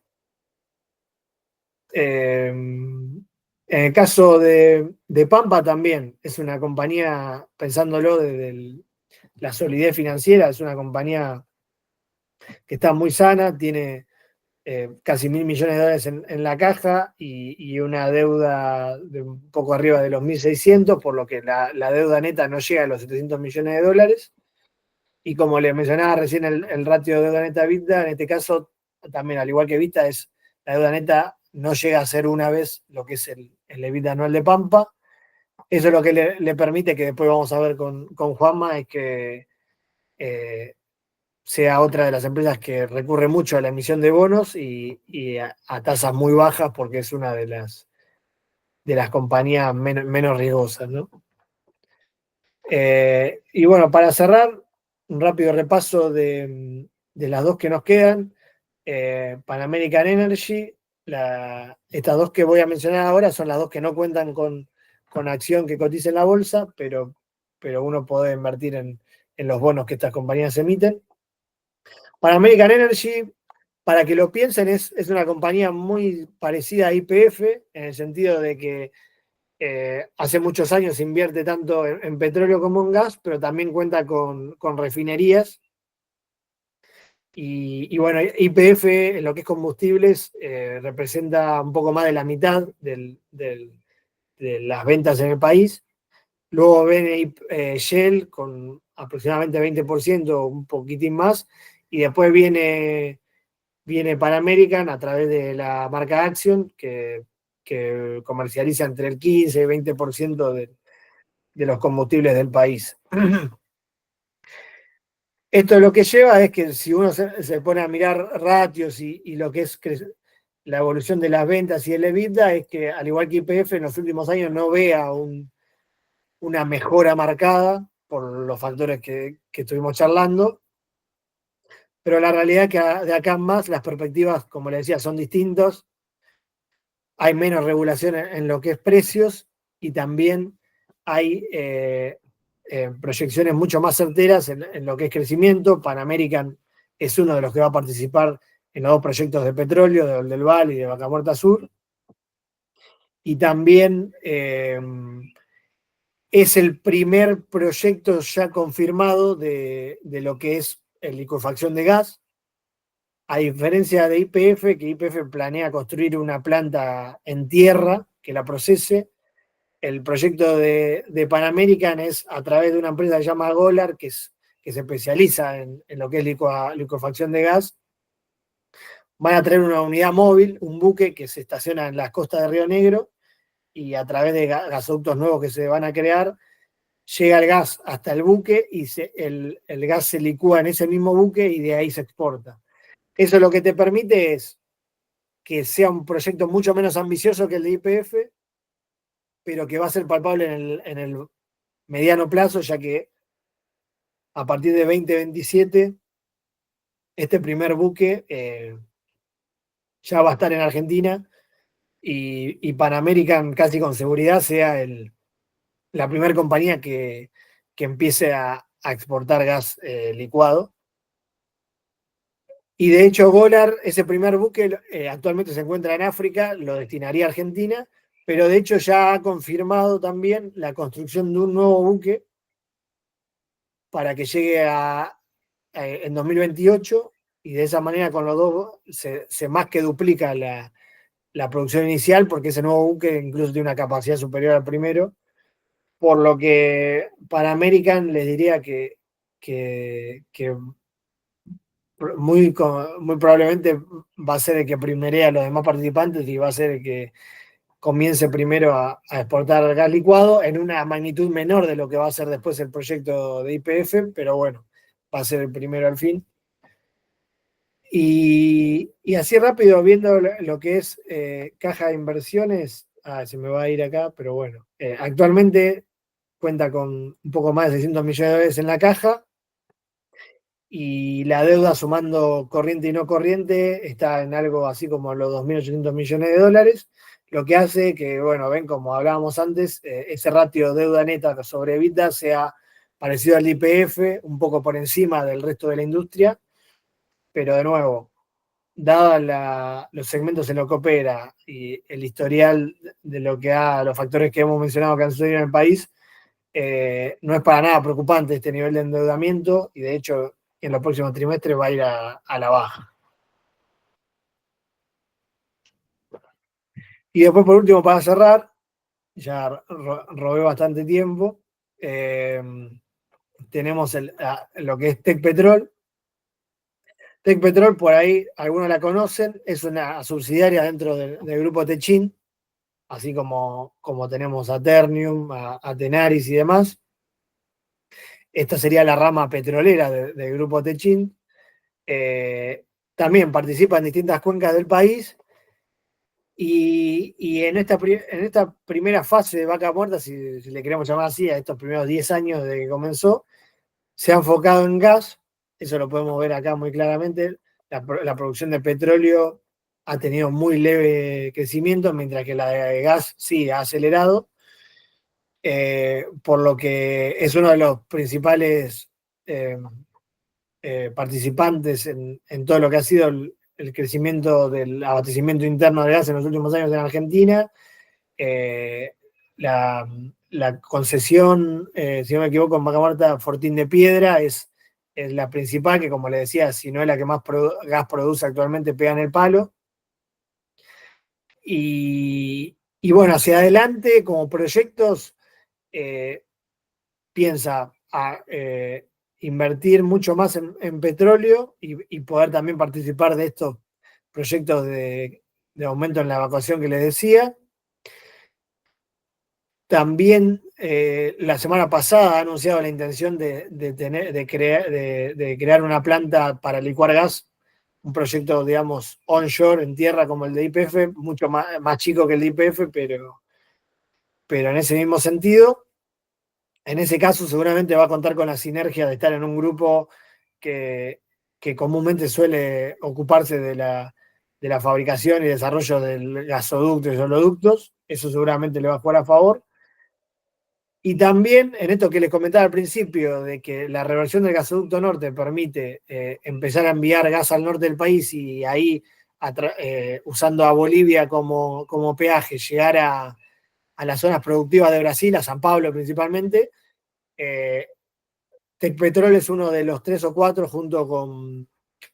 En el caso de Pampa también es una compañía, pensándolo desde la solidez financiera, es una compañía que está muy sana, tiene casi 1.000 millones de dólares en la caja y una deuda de un poco arriba de los 1.600, por lo que la deuda neta no llega a los 700 millones de dólares. Y como les mencionaba recién, el ratio de deuda neta Vista, en este caso, también al igual que Vista, la deuda neta no llega a ser una vez lo que es el EBITDA anual de Pampa. Eso es lo que le permite, que después vamos a ver con Juanma, es que sea otra de las empresas que recurre mucho a la emisión de bonos y a tasas muy bajas, porque es una de las compañías menos riesgosas, ¿no? Y bueno, para cerrar, un rápido repaso de las dos que nos quedan. Pan American Energy, estas dos que voy a mencionar ahora son las dos que no cuentan con acción que cotice en la bolsa, pero uno puede invertir en los bonos que estas compañías emiten. Pan American Energy, para que lo piensen, es una compañía muy parecida a YPF, en el sentido de que hace muchos años invierte tanto en petróleo como en gas, pero también cuenta con refinerías. Y bueno, YPF en lo que es combustibles representa un poco más de la mitad de las ventas en el país. Luego viene Shell con aproximadamente 20%, un poquitín más. Y después viene Pan American a través de la marca Action, que comercializa entre el 15 y 20% de los combustibles del país. Esto lo que lleva es que si uno se pone a mirar ratios y lo que es la evolución de las ventas y el EBITDA, es que al igual que YPF en los últimos años no vea una mejora marcada por los factores que estuvimos charlando, pero la realidad es que de acá en más las perspectivas, como le decía, son distintas. Hay menos regulación en lo que es precios y también hay proyecciones mucho más certeras en lo que es crecimiento. Pan American es uno de los que va a participar en los dos proyectos de petróleo, de Oldelval y de Vaca Muerta Sur. Y también es el primer proyecto ya confirmado de lo que es licuefacción de gas. A diferencia de YPF, que YPF planea construir una planta en tierra que la procese, el proyecto de Pan American es a través de una empresa que se llama Golar, que se especializa en lo que es licuefacción de gas. Van a traer una unidad móvil, un buque que se estaciona en las costas de Río Negro, y a través de gasoductos nuevos que se van a crear, llega el gas hasta el buque y el gas se licúa en ese mismo buque y de ahí se exporta. Eso lo que te permite es que sea un proyecto mucho menos ambicioso que el de YPF, pero que va a ser palpable en el mediano plazo, ya que a partir de 2027 este primer buque ya va a estar en Argentina, y Pan American casi con seguridad sea la primera compañía que empiece a exportar gas licuado. Y de hecho Golar, ese primer buque, actualmente se encuentra en África, lo destinaría a Argentina, pero de hecho ya ha confirmado también la construcción de un nuevo buque para que llegue en 2028, y de esa manera con los dos se más que duplica la producción inicial, porque ese nuevo buque incluso tiene una capacidad superior al primero, por lo que para American les diría que muy probablemente va a ser el que primerea a los demás participantes y va a ser el que comience primero a exportar gas licuado en una magnitud menor de lo que va a ser después el proyecto de YPF, pero bueno, va a ser el primero al fin. Y así rápido, viendo lo que es caja de inversiones, se me va a ir acá, pero bueno, actualmente cuenta con un poco más de 600 millones de dólares en la caja, y la deuda sumando corriente y no corriente está en algo así como los 2.800 millones de dólares, lo que hace que, bueno, ven, como hablábamos antes, ese ratio deuda neta sobre EBITDA sea parecido al IPF, un poco por encima del resto de la industria, pero de nuevo, dada los segmentos en los que opera y el historial de los factores que hemos mencionado que han sucedido en el país, no es para nada preocupante este nivel de endeudamiento, y de hecho en los próximos trimestres va a ir a la baja. Y después, por último, para cerrar, ya robé bastante tiempo, tenemos lo que es Tecpetrol. Tecpetrol, por ahí algunos la conocen, es una subsidiaria dentro del grupo Techin, así como tenemos a Ternium, a Tenaris y demás. Esta sería la rama petrolera del grupo Techin. También participa en distintas cuencas del país, y en esta primera fase de vaca muerta, si le queremos llamar así, a estos primeros 10 años de que comenzó, se ha enfocado en gas. Eso lo podemos ver acá muy claramente. La producción de petróleo ha tenido muy leve crecimiento, mientras que la de gas sí ha acelerado, por lo que es uno de los principales participantes en todo lo que ha sido el crecimiento del abastecimiento interno de gas en los últimos años en Argentina. La concesión, si no me equivoco, en Vaca Muerta, Fortín de Piedra, es la principal, que como le decía, si no es la que más gas produce actualmente, pega en el palo. Y bueno, hacia adelante, como proyectos, piensa invertir mucho más en petróleo, y poder también participar de estos proyectos de aumento en la evacuación que les decía. También la semana pasada ha anunciado la intención de crear una planta para licuar gas, un proyecto, digamos, onshore, en tierra, como el de YPF, mucho más chico que el de YPF, pero en ese mismo sentido. En ese caso seguramente va a contar con la sinergia de estar en un grupo que comúnmente suele ocuparse de la fabricación y desarrollo del gasoducto y oleoductos. Eso seguramente le va a jugar a favor. Y también en esto que les comentaba al principio, de que la reversión del gasoducto norte permite empezar a enviar gas al norte del país, y ahí, usando a Bolivia como peaje, llegar a las zonas productivas de Brasil, a San Pablo principalmente. Tecpetrol es uno de los 3 o 4, junto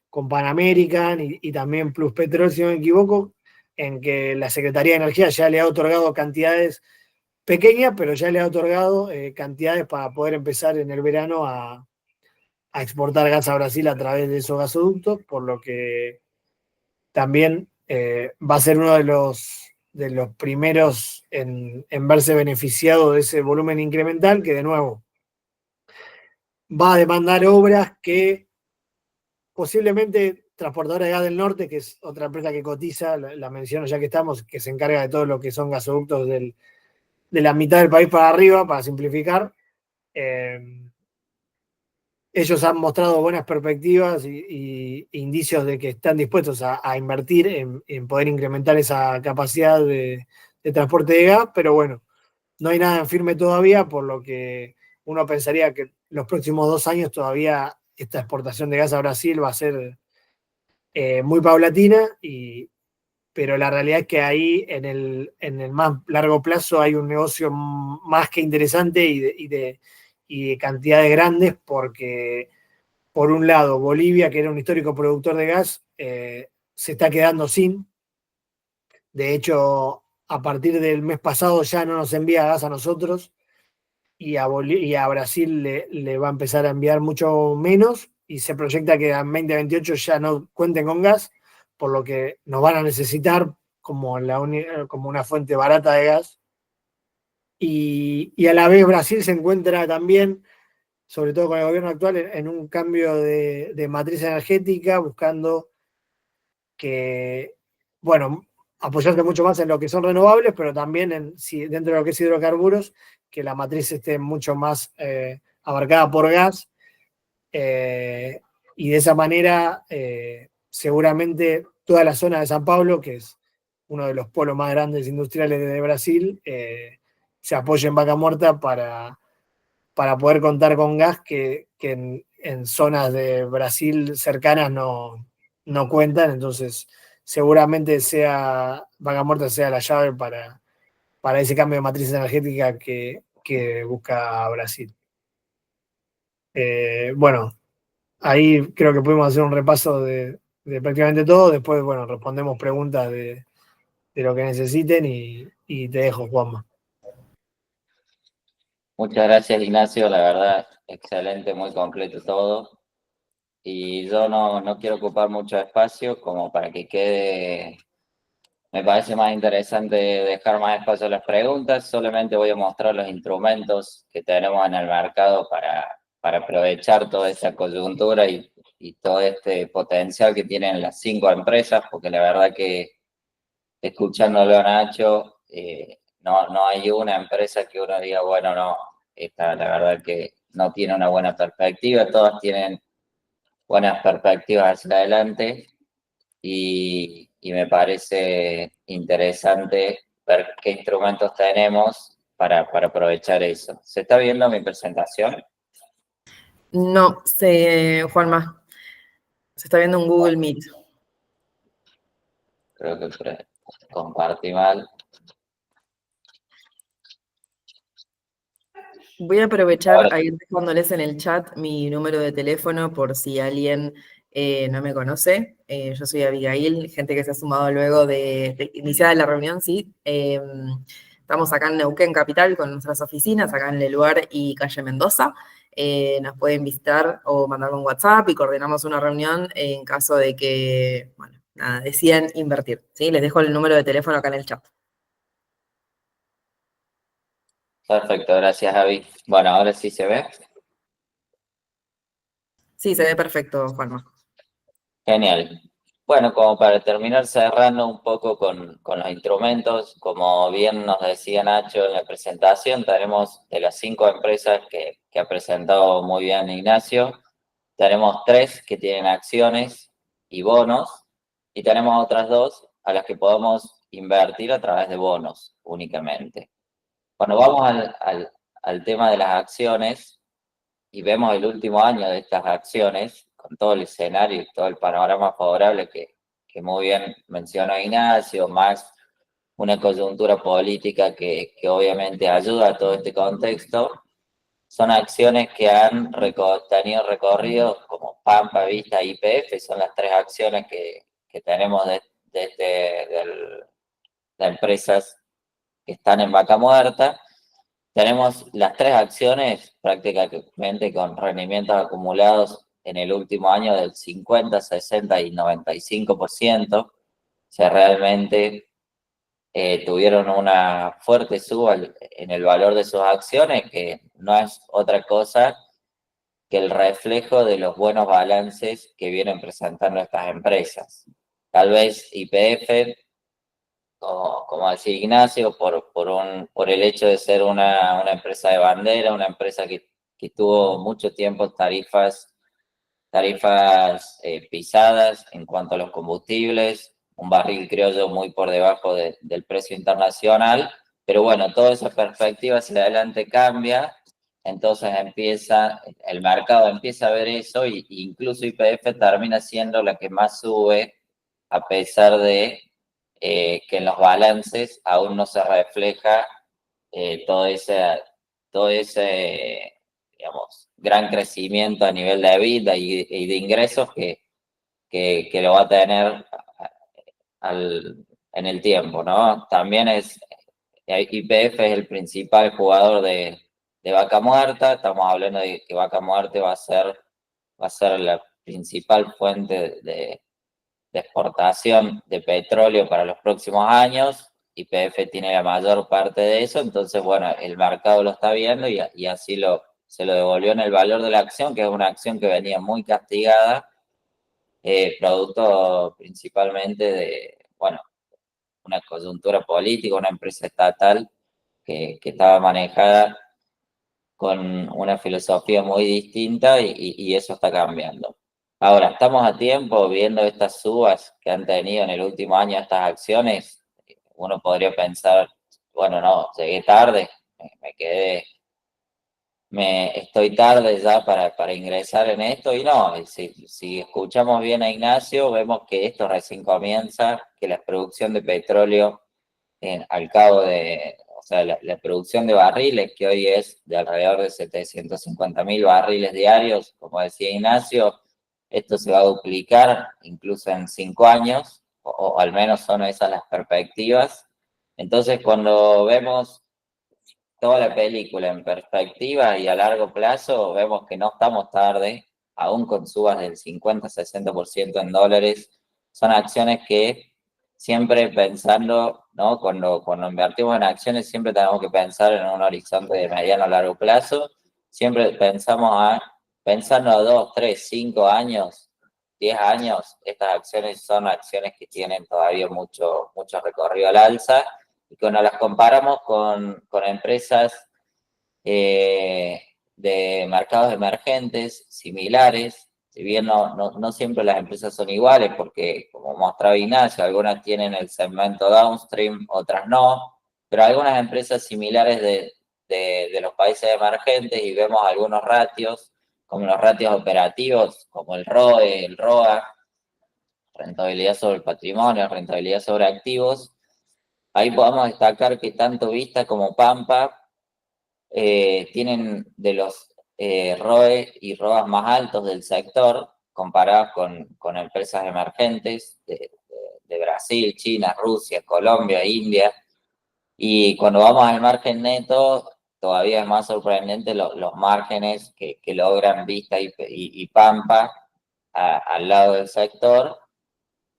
con Pan American y también Plus Petrol, si no me equivoco, en que la Secretaría de Energía ya le ha otorgado cantidades pequeñas, pero ya le ha otorgado cantidades para poder empezar en el verano a exportar gas a Brasil a través de esos gasoductos, por lo que también va a ser uno de los primeros en verse beneficiado de ese volumen incremental, que de nuevo va a demandar obras que posiblemente Transportadora de Gas del Norte, que es otra empresa que cotiza, la menciono ya que estamos, que se encarga de todo lo que son gasoductos de la mitad del país para arriba, para simplificar. Ellos han mostrado buenas perspectivas y indicios de que están dispuestos a invertir en poder incrementar esa capacidad de transporte de gas, pero bueno, no hay nada en firme todavía, por lo que uno pensaría que los próximos 2 años todavía esta exportación de gas a Brasil va a ser muy paulatina, pero la realidad es que ahí en el más largo plazo hay un negocio más que interesante y de cantidades grandes, porque por un lado Bolivia, que era un histórico productor de gas, se está quedando sin. De hecho, a partir del mes pasado ya no nos envía gas a nosotros y a Brasil le va a empezar a enviar mucho menos y se proyecta que en 2028 ya no cuenten con gas, por lo que nos van a necesitar como, como una fuente barata de gas. Y a la vez Brasil se encuentra también, sobre todo con el gobierno actual, en un cambio de matriz energética, buscando que, bueno, apoyarse mucho más en lo que son renovables, pero también dentro de lo que es hidrocarburos, que la matriz esté mucho más abarcada por gas, y de esa manera seguramente toda la zona de San Pablo, que es uno de los polos más grandes industriales de Brasil, se apoye en Vaca Muerta para poder contar con gas que en zonas de Brasil cercanas no cuentan. Entonces seguramente Vaca Muerta sea la llave para ese cambio de matriz energética que busca Brasil. Bueno, ahí creo que pudimos hacer un repaso de prácticamente todo. Después, bueno, respondemos preguntas de lo que necesiten y te dejo, Juanma.
Muchas gracias, Ignacio, la verdad, excelente, muy completo todo. Y yo no quiero ocupar mucho espacio como para que quede, me parece más interesante dejar más espacio a las preguntas. Solamente voy a mostrar los instrumentos que tenemos en el mercado para aprovechar toda esa coyuntura y todo este potencial que tienen las 5 empresas, porque la verdad que escuchándolo a Nacho, no hay una empresa que uno diga, bueno, no, esta la verdad que no tiene una buena perspectiva, todas tienen buenas perspectivas hacia adelante y me parece interesante ver qué instrumentos tenemos para aprovechar eso. ¿Se está viendo mi presentación?
No sé, Juanma. Se está viendo un Google Meet.
Creo que compartí mal.
Voy a aprovechar a ir dejándoles en el chat mi número de teléfono por si alguien no me conoce. Yo soy Abigail, gente que se ha sumado luego de iniciada la reunión, sí. Estamos acá en Neuquén Capital con nuestras oficinas, acá en Leluar y Calle Mendoza. Nos pueden visitar o mandar un WhatsApp y coordinamos una reunión en caso de que, bueno, nada, decidan invertir, ¿sí? Les dejo el número de teléfono acá en el chat.
Perfecto, gracias, Javi. Bueno, ahora sí se ve.
Sí, se ve perfecto, Juanma.
Genial. Bueno, como para terminar cerrando un poco con los instrumentos, como bien nos decía Nacho en la presentación, tenemos de las 5 empresas que ha presentado muy bien Ignacio, tenemos 3 que tienen acciones y bonos, y tenemos otras 2 a las que podemos invertir a través de bonos únicamente. Cuando vamos al tema de las acciones y vemos el último año de estas acciones, con todo el escenario y todo el panorama favorable que muy bien mencionó Ignacio, más una coyuntura política que obviamente ayuda a todo este contexto, son acciones que han tenido recorrido como Pampa, Vista, YPF, son las tres acciones que tenemos de empresas que están en vaca muerta. Tenemos las tres acciones prácticamente con rendimientos acumulados en el último año del 50, 60 y 95%. O sea, realmente tuvieron una fuerte suba en el valor de sus acciones, que no es otra cosa que el reflejo de los buenos balances que vienen presentando estas empresas. Tal vez YPF, como decía Ignacio, por el hecho de ser una empresa de bandera, una empresa que tuvo mucho tiempo tarifas pisadas en cuanto a los combustibles, un barril criollo muy por debajo del precio internacional, pero bueno, toda esa perspectiva hacia adelante cambia, entonces el mercado empieza a ver eso, y incluso YPF termina siendo la que más sube, a pesar de que en los balances aún no se refleja todo ese, digamos, gran crecimiento a nivel de vida y de ingresos que lo va a tener en el tiempo, ¿no? También YPF es el principal jugador de vaca muerta. Estamos hablando de que vaca muerta va a ser la principal fuente de exportación de petróleo para los próximos años. YPF tiene la mayor parte de eso, entonces, bueno, el mercado lo está viendo y así se lo devolvió en el valor de la acción, que es una acción que venía muy castigada, producto principalmente de, bueno, una coyuntura política, una empresa estatal que estaba manejada con una filosofía muy distinta, y eso está cambiando. Ahora, estamos a tiempo viendo estas subas que han tenido en el último año estas acciones. Uno podría pensar, bueno, no, llegué tarde, estoy tarde ya para ingresar en esto, y no, si escuchamos bien a Ignacio, vemos que esto recién comienza, que la producción de petróleo al cabo o sea, la producción de barriles, que hoy es de alrededor de 750.000 barriles diarios, como decía Ignacio, esto se va a duplicar incluso en 5 años, o al menos son esas las perspectivas. Entonces, cuando vemos toda la película en perspectiva y a largo plazo, vemos que no estamos tarde, aún con subas del 50-60% en dólares. Son acciones que siempre pensando, ¿no? Cuando invertimos en acciones, siempre tenemos que pensar en un horizonte de mediano a largo plazo. Siempre pensando a 2, 3, 5 años, 10 años, estas acciones son acciones que tienen todavía mucho recorrido al alza. Y cuando las comparamos con empresas de mercados emergentes similares, si bien no siempre las empresas son iguales, porque como mostraba Ignacio, algunas tienen el segmento downstream, otras no, pero algunas empresas similares de los países emergentes, y vemos algunos ratios, como los ratios operativos, como el ROE, el ROA, rentabilidad sobre el patrimonio, rentabilidad sobre activos. Ahí podemos destacar que tanto Vista como Pampa tienen de los ROE y ROAS más altos del sector, comparados con empresas emergentes de Brasil, China, Rusia, Colombia, India. Y cuando vamos al margen neto, todavía es más sorprendente los márgenes que logran Vista y Pampa al lado del sector.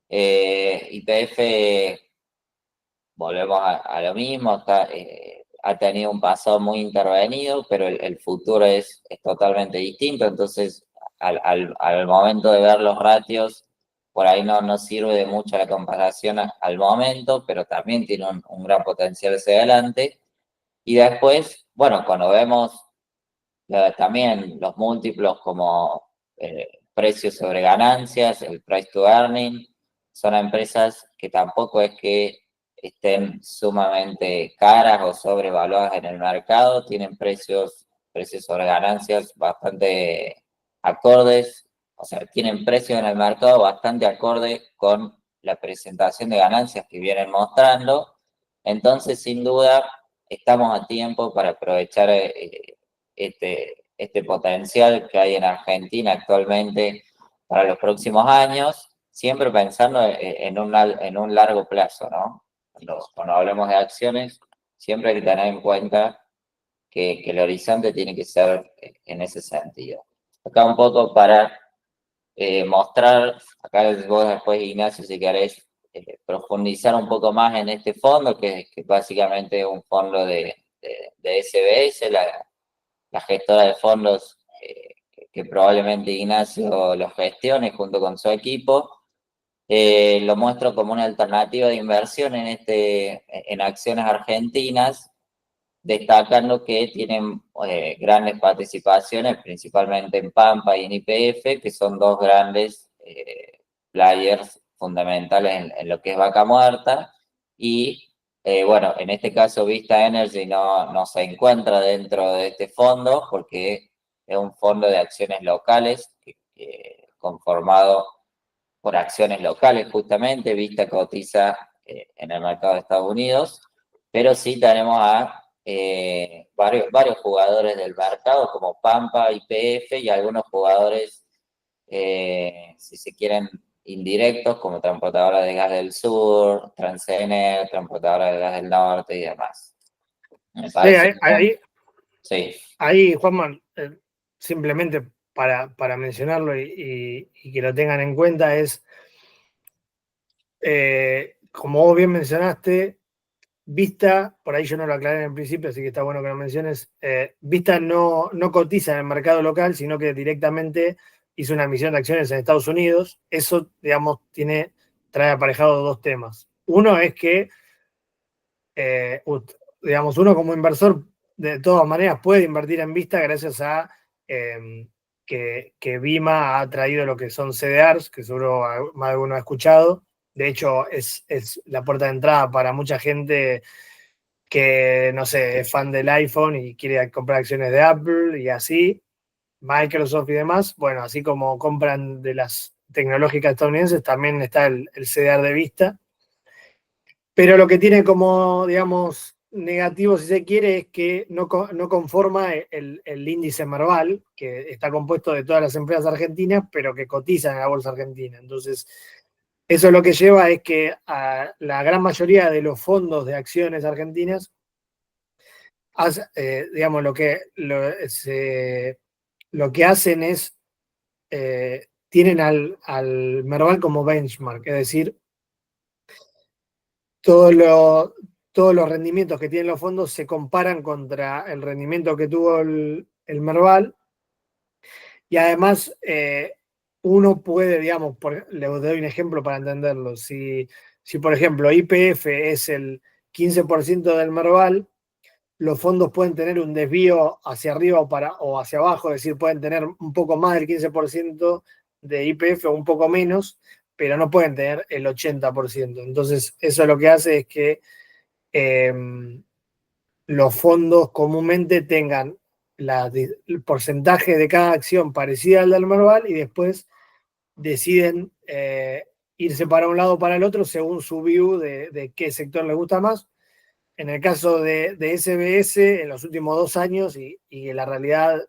YPF, volvemos a lo mismo, ha tenido un pasado muy intervenido, pero el futuro es totalmente distinto. Entonces, al momento de ver los ratios, por ahí no sirve de mucho la comparación al momento, pero también tiene un gran potencial hacia adelante. Y después, bueno, cuando vemos también los múltiplos como precios sobre ganancias, el price to earning, son empresas que tampoco es que estén sumamente caras o sobrevaluadas en el mercado, tienen precios sobre ganancias bastante acordes, o sea, tienen precios en el mercado bastante acorde con la presentación de ganancias que vienen mostrando. Entonces, sin duda, estamos a tiempo para aprovechar este potencial que hay en Argentina actualmente para los próximos años, siempre pensando en un largo plazo, ¿no? Cuando hablamos de acciones, siempre hay que tener en cuenta que el horizonte tiene que ser en ese sentido. Acá un poco para mostrar, acá vos después, Ignacio, si querés profundizar un poco más en este fondo, que básicamente es un fondo de SBS, la gestora de fondos que probablemente Ignacio lo gestione junto con su equipo. Lo muestro como una alternativa de inversión en acciones argentinas, destacando que tienen grandes participaciones, principalmente en Pampa y en YPF, que son dos grandes players fundamentales en lo que es Vaca Muerta. Y bueno, en este caso Vista Energy no se encuentra dentro de este fondo porque es un fondo de acciones locales conformado por acciones locales justamente. Vista cotiza en el mercado de Estados Unidos, pero sí tenemos a varios jugadores del mercado como Pampa, YPF y algunos jugadores, si se quieren, indirectos como Transportadora de Gas del Sur, Transener, Transportadora de Gas del Norte y demás. Me parece
ahí, Juanma, simplemente para mencionarlo y que lo tengan en cuenta es, como vos bien mencionaste, Vista, por ahí yo no lo aclaré en el principio, así que está bueno que lo menciones, Vista no cotiza en el mercado local, sino que directamente hizo una emisión de acciones en Estados Unidos. Eso, digamos, trae aparejado dos temas. Uno es que, digamos, uno como inversor, de todas maneras, puede invertir en Vista gracias a que Vima ha traído lo que son CDRs, que seguro más de uno ha escuchado. De hecho, es la puerta de entrada para mucha gente que, no sé, es fan del iPhone y quiere comprar acciones de Apple y así, Microsoft y demás. Bueno, así como compran de las tecnológicas estadounidenses, también está el CDR de Vista. Pero lo que tiene como, digamos, negativo, si se quiere, es que no conforma el índice Merval, que está compuesto de todas las empresas argentinas, pero que cotizan en la bolsa argentina. Entonces, eso lo que lleva es que a la gran mayoría de los fondos de acciones argentinas, digamos, lo que hacen es, tienen al Merval como benchmark, es decir, todos los rendimientos que tienen los fondos se comparan contra el rendimiento que tuvo el Merval. Y además, uno puede, digamos, le doy un ejemplo para entenderlo. Si por ejemplo, YPF es el 15% del Merval, los fondos pueden tener un desvío hacia arriba o hacia abajo, es decir, pueden tener un poco más del 15% de YPF o un poco menos, pero no pueden tener el 80%. Entonces, eso lo que hace es que los fondos comúnmente tengan el porcentaje de cada acción parecida al del Merval y después deciden irse para un lado o para el otro según su view de qué sector les gusta más. En el caso de SBS, en los últimos 2 años, y la realidad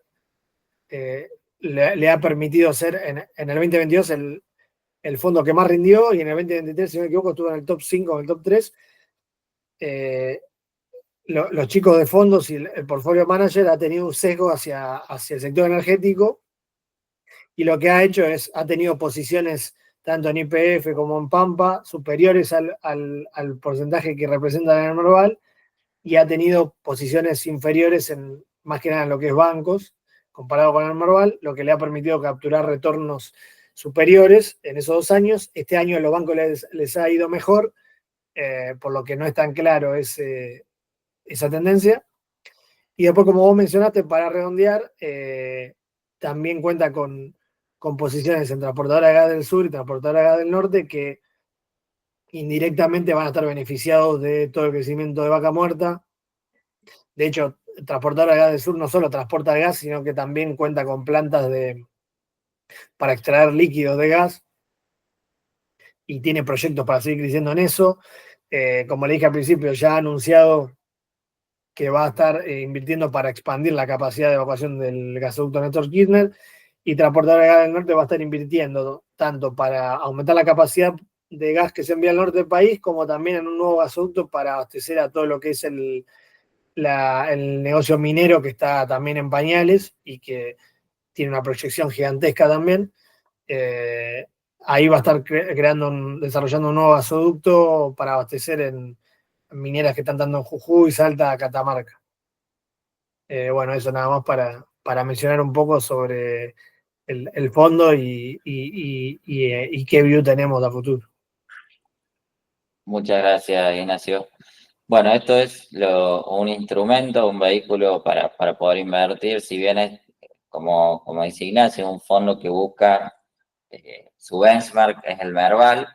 le ha permitido ser en el 2022 el fondo que más rindió, y en el 2023, si no me equivoco, estuvo en el top 5 o en el top 3. Los chicos de fondos y el portfolio manager ha tenido un sesgo hacia el sector energético, y lo que ha hecho es, ha tenido posiciones tanto en YPF como en Pampa superiores al porcentaje que representan en el Merval, y ha tenido posiciones inferiores más que nada en lo que es bancos, comparado con el Merval, lo que le ha permitido capturar retornos superiores en esos 2 años. Este año a los bancos les ha ido mejor, por lo que no es tan claro esa tendencia. Y después, como vos mencionaste, para redondear, también cuenta con posiciones en Transportadora de Gas del Sur y Transportadora de Gas del Norte, que indirectamente van a estar beneficiados de todo el crecimiento de Vaca Muerta. De hecho, Transportadora de Gas del Sur no solo transporta gas, sino que también cuenta con plantas para extraer líquidos de gas, y tiene proyectos para seguir creciendo en eso. Como le dije al principio, ya ha anunciado que va a estar invirtiendo para expandir la capacidad de evacuación del gasoducto Néstor Kirchner, y Transportadora de Gas del Norte va a estar invirtiendo tanto para aumentar la capacidad de gas que se envía al norte del país, como también en un nuevo gasoducto para abastecer a todo lo que es el negocio minero, que está también en pañales y que tiene una proyección gigantesca también. Ahí va a estar desarrollando un nuevo gasoducto para abastecer en mineras que están dando en Jujuy, Salta, Catamarca. Bueno, eso nada más para mencionar un poco sobre el fondo y qué view tenemos a futuro.
Muchas gracias, Ignacio. Bueno, esto es un instrumento, un vehículo para poder invertir, si bien es, como dice Ignacio, un fondo que busca, su benchmark es el Merval,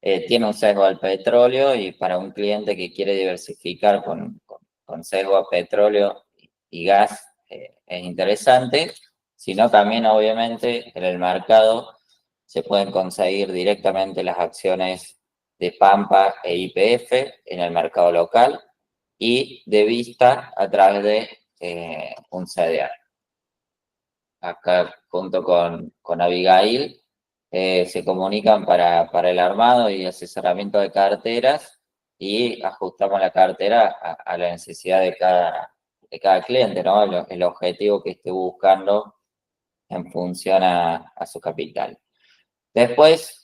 tiene un sesgo al petróleo, y para un cliente que quiere diversificar con sesgo a petróleo y gas, es interesante, sino también obviamente en el mercado se pueden conseguir directamente las acciones de Pampa e YPF en el mercado local, y de Vista a través de un CDR. Acá junto con Abigail se comunican para el armado y asesoramiento de carteras, y ajustamos la cartera a la necesidad de cada cliente, ¿no? El objetivo que esté buscando en función a su capital. Después,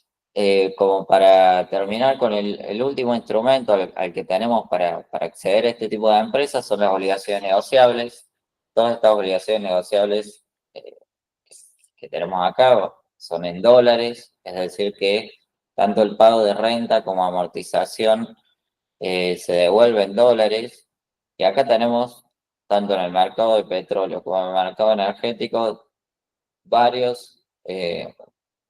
como para terminar con el último instrumento al que tenemos para acceder a este tipo de empresas, son las obligaciones negociables. Todas estas obligaciones negociables que tenemos acá son en dólares, es decir que tanto el pago de renta como amortización se devuelve en dólares. Y acá tenemos, tanto en el mercado de petróleo como en el mercado energético, varios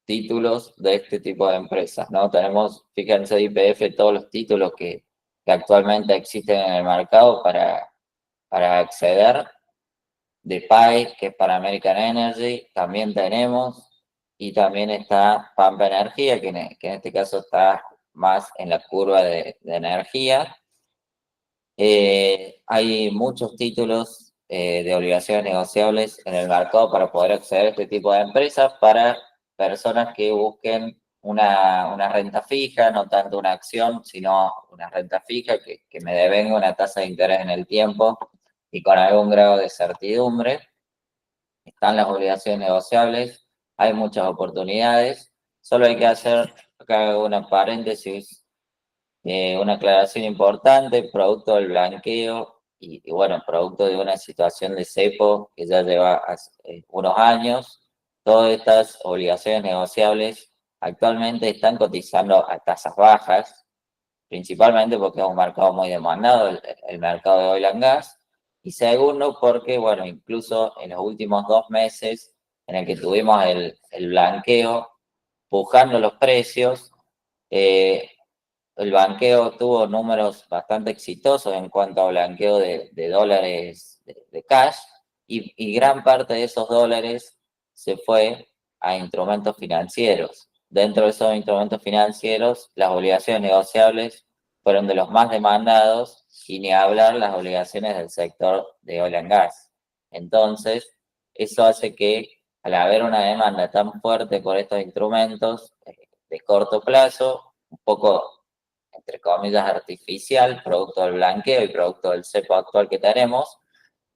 títulos de este tipo de empresas, ¿no? Tenemos, fíjense, YPF, todos los títulos que actualmente existen en el mercado para acceder. De PAI, que es para American Energy, también tenemos, y también está Pampa Energía, que en este caso está más en la curva de energía. Hay muchos títulos de obligaciones negociables en el mercado para poder acceder a este tipo de empresas para personas que busquen una renta fija, no tanto una acción, sino una renta fija que me devenga una tasa de interés en el tiempo y con algún grado de certidumbre. Están las obligaciones negociables, hay muchas oportunidades, solo hay que hacer acá una paréntesis, una aclaración importante: producto del blanqueo y bueno, producto de una situación de cepo que ya lleva unos años. Todas estas obligaciones negociables actualmente están cotizando a tasas bajas, principalmente porque es un mercado muy demandado, el mercado de oil and gas. Y segundo, porque, bueno, incluso en los últimos 2 meses en el que tuvimos el blanqueo, pujando los precios, el blanqueo tuvo números bastante exitosos en cuanto a blanqueo de dólares de cash, y gran parte de esos dólares se fue a instrumentos financieros. Dentro de esos instrumentos financieros, las obligaciones negociables fueron de los más demandados, y ni hablar las obligaciones del sector de oil and gas. Entonces, eso hace que, al haber una demanda tan fuerte por estos instrumentos de corto plazo, un poco, entre comillas, artificial, producto del blanqueo y producto del cepo actual que tenemos,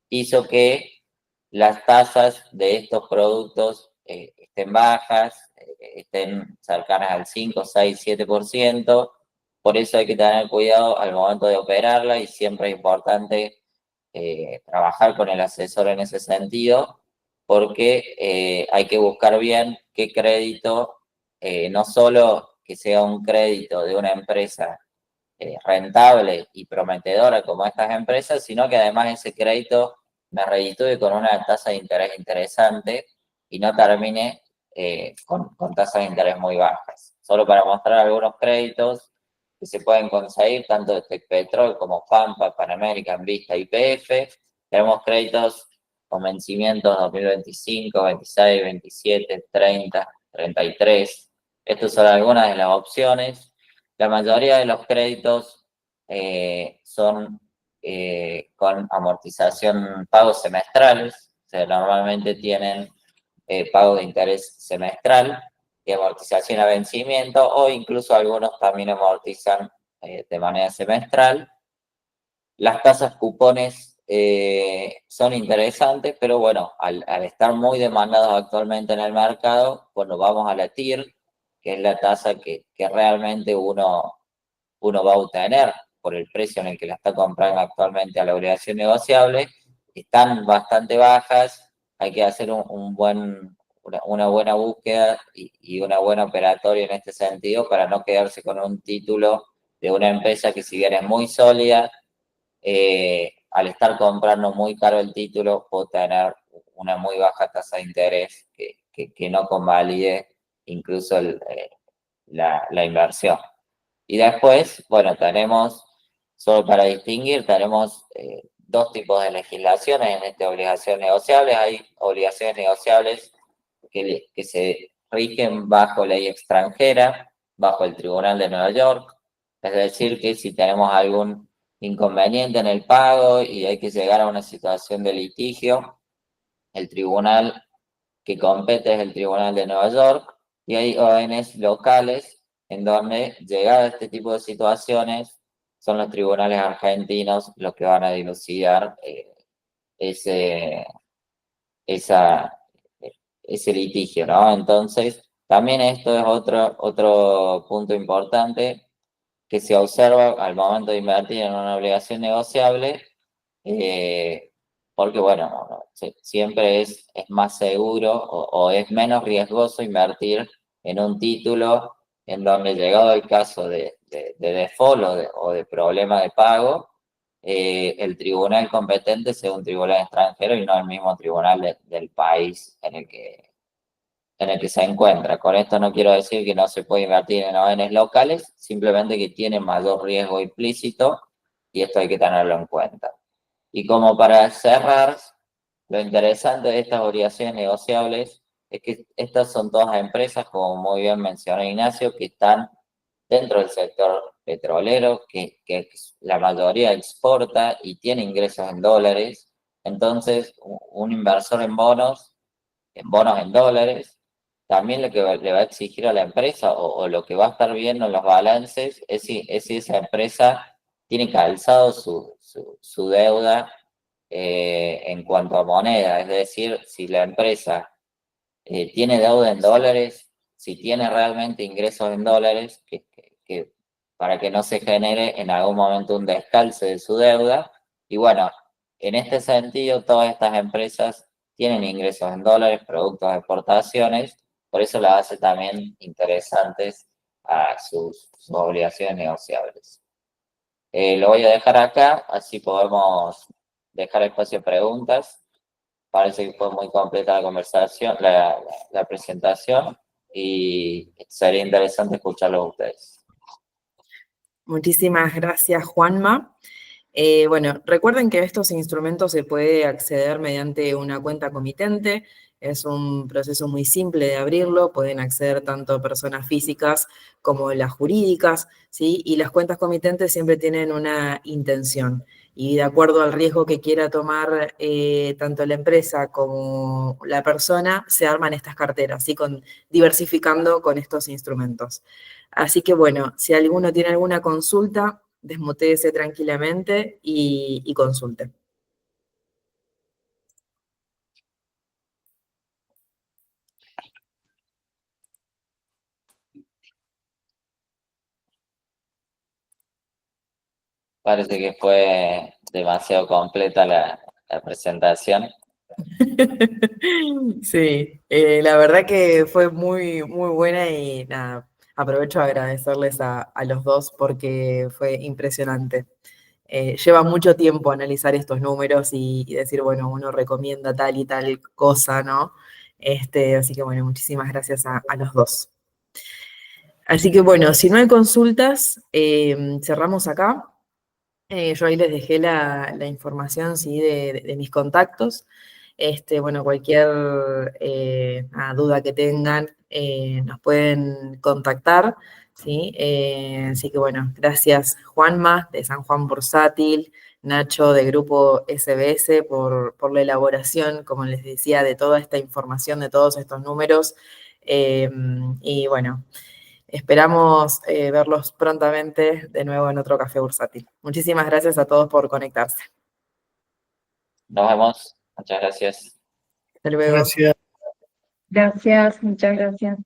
hizo que las tasas de estos productos estén bajas, estén cercanas al 5, 6, 7%. Por eso hay que tener cuidado al momento de operarla, y siempre es importante trabajar con el asesor en ese sentido, porque hay que buscar bien qué crédito, no solo que sea un crédito de una empresa rentable y prometedora como estas empresas, sino que además ese crédito me reditúe con una tasa de interés interesante y no termine con tasas de interés muy bajas. Solo para mostrar algunos créditos que se pueden conseguir tanto de Tecpetrol como Pampa, Panamerican, Vista y YPF. Tenemos créditos con vencimientos 2025, 26, 27, 30, 33. Estas son algunas de las opciones. La mayoría de los créditos son con amortización, pagos semestrales, o sea, normalmente tienen pago de interés semestral y amortización a vencimiento, o incluso algunos también amortizan de manera semestral. Las tasas cupones son interesantes, pero bueno, al estar muy demandados actualmente en el mercado, cuando vamos a la TIR, que es la tasa que realmente uno va a obtener por el precio en el que la está comprando actualmente a la obligación negociable, están bastante bajas, hay que hacer una buena búsqueda y una buena operatoria en este sentido para no quedarse con un título de una empresa que si bien es muy sólida, al estar comprando muy caro el título, puedo tener una muy baja tasa de interés que no convalide incluso la inversión. Y después, bueno, tenemos, solo para distinguir, tenemos dos tipos de legislaciones en estas obligaciones negociables. Hay obligaciones negociables que se rigen bajo ley extranjera, bajo el Tribunal de Nueva York. Es decir, que si tenemos algún inconveniente en el pago y hay que llegar a una situación de litigio, el tribunal que compete es el Tribunal de Nueva York, y hay ONs locales en donde, llegado a este tipo de situaciones, son los tribunales argentinos los que van a dilucidar ese, esa, ese litigio, ¿no? Entonces, también esto es otro punto importante que se observa al momento de invertir en una obligación negociable, porque bueno, siempre es más seguro o es menos riesgoso invertir en un título en donde, llegado el caso de default o de problema de pago, el tribunal competente sea un tribunal extranjero y no el mismo tribunal del país en el que se encuentra. Con esto no quiero decir que no se puede invertir en ONs locales, simplemente que tienen mayor riesgo implícito y esto hay que tenerlo en cuenta. Y como para cerrar, lo interesante de estas obligaciones negociables es que estas son todas empresas, como muy bien mencionó Ignacio, que están dentro del sector petrolero, que la mayoría exporta y tiene ingresos en dólares. Entonces, un inversor en bonos en dólares, también lo que le va a exigir a la empresa o lo que va a estar viendo en los balances es si esa empresa tiene calzado su deuda en cuanto a moneda, es decir, si la empresa tiene deuda en dólares, si tiene realmente ingresos en dólares, para que no se genere en algún momento un descalce de su deuda. Y bueno, en este sentido, todas estas empresas tienen ingresos en dólares, productos de exportaciones, por eso las hace también interesantes a sus obligaciones negociables. Lo voy a dejar acá, así podemos dejar espacio a preguntas. Parece que fue muy completa la conversación, la presentación, y sería interesante escucharlo a ustedes.
Muchísimas gracias, Juanma. Bueno, recuerden que a estos instrumentos se puede acceder mediante una cuenta comitente. Es un proceso muy simple de abrirlo. Pueden acceder tanto personas físicas como las jurídicas, ¿sí? Y las cuentas comitentes siempre tienen una intención. Y de acuerdo al riesgo que quiera tomar tanto la empresa como la persona, se arman estas carteras, ¿sí? Diversificando con estos instrumentos. Así que bueno, si alguno tiene alguna consulta, desmutéese tranquilamente y consulte.
Parece que fue demasiado completa la presentación.
Sí, la verdad que fue muy, muy buena y nada, aprovecho a agradecerles a los dos porque fue impresionante. Lleva mucho tiempo analizar estos números y decir, bueno, uno recomienda tal y tal cosa, ¿no? Así que bueno, muchísimas gracias a los dos. Así que bueno, si no hay consultas, cerramos acá. Yo ahí les dejé la información, ¿sí? de mis contactos. Bueno, cualquier duda que tengan, nos pueden contactar, ¿sí? Así que bueno, gracias Juanma de San Juan Bursátil, Nacho de Grupo SBS por la elaboración, como les decía, de toda esta información, de todos estos números. Y bueno, esperamos verlos prontamente de nuevo en otro Café Bursátil. Muchísimas gracias a todos por conectarse.
Nos vemos. Muchas gracias.
Hasta luego.
Gracias.
Gracias, muchas gracias.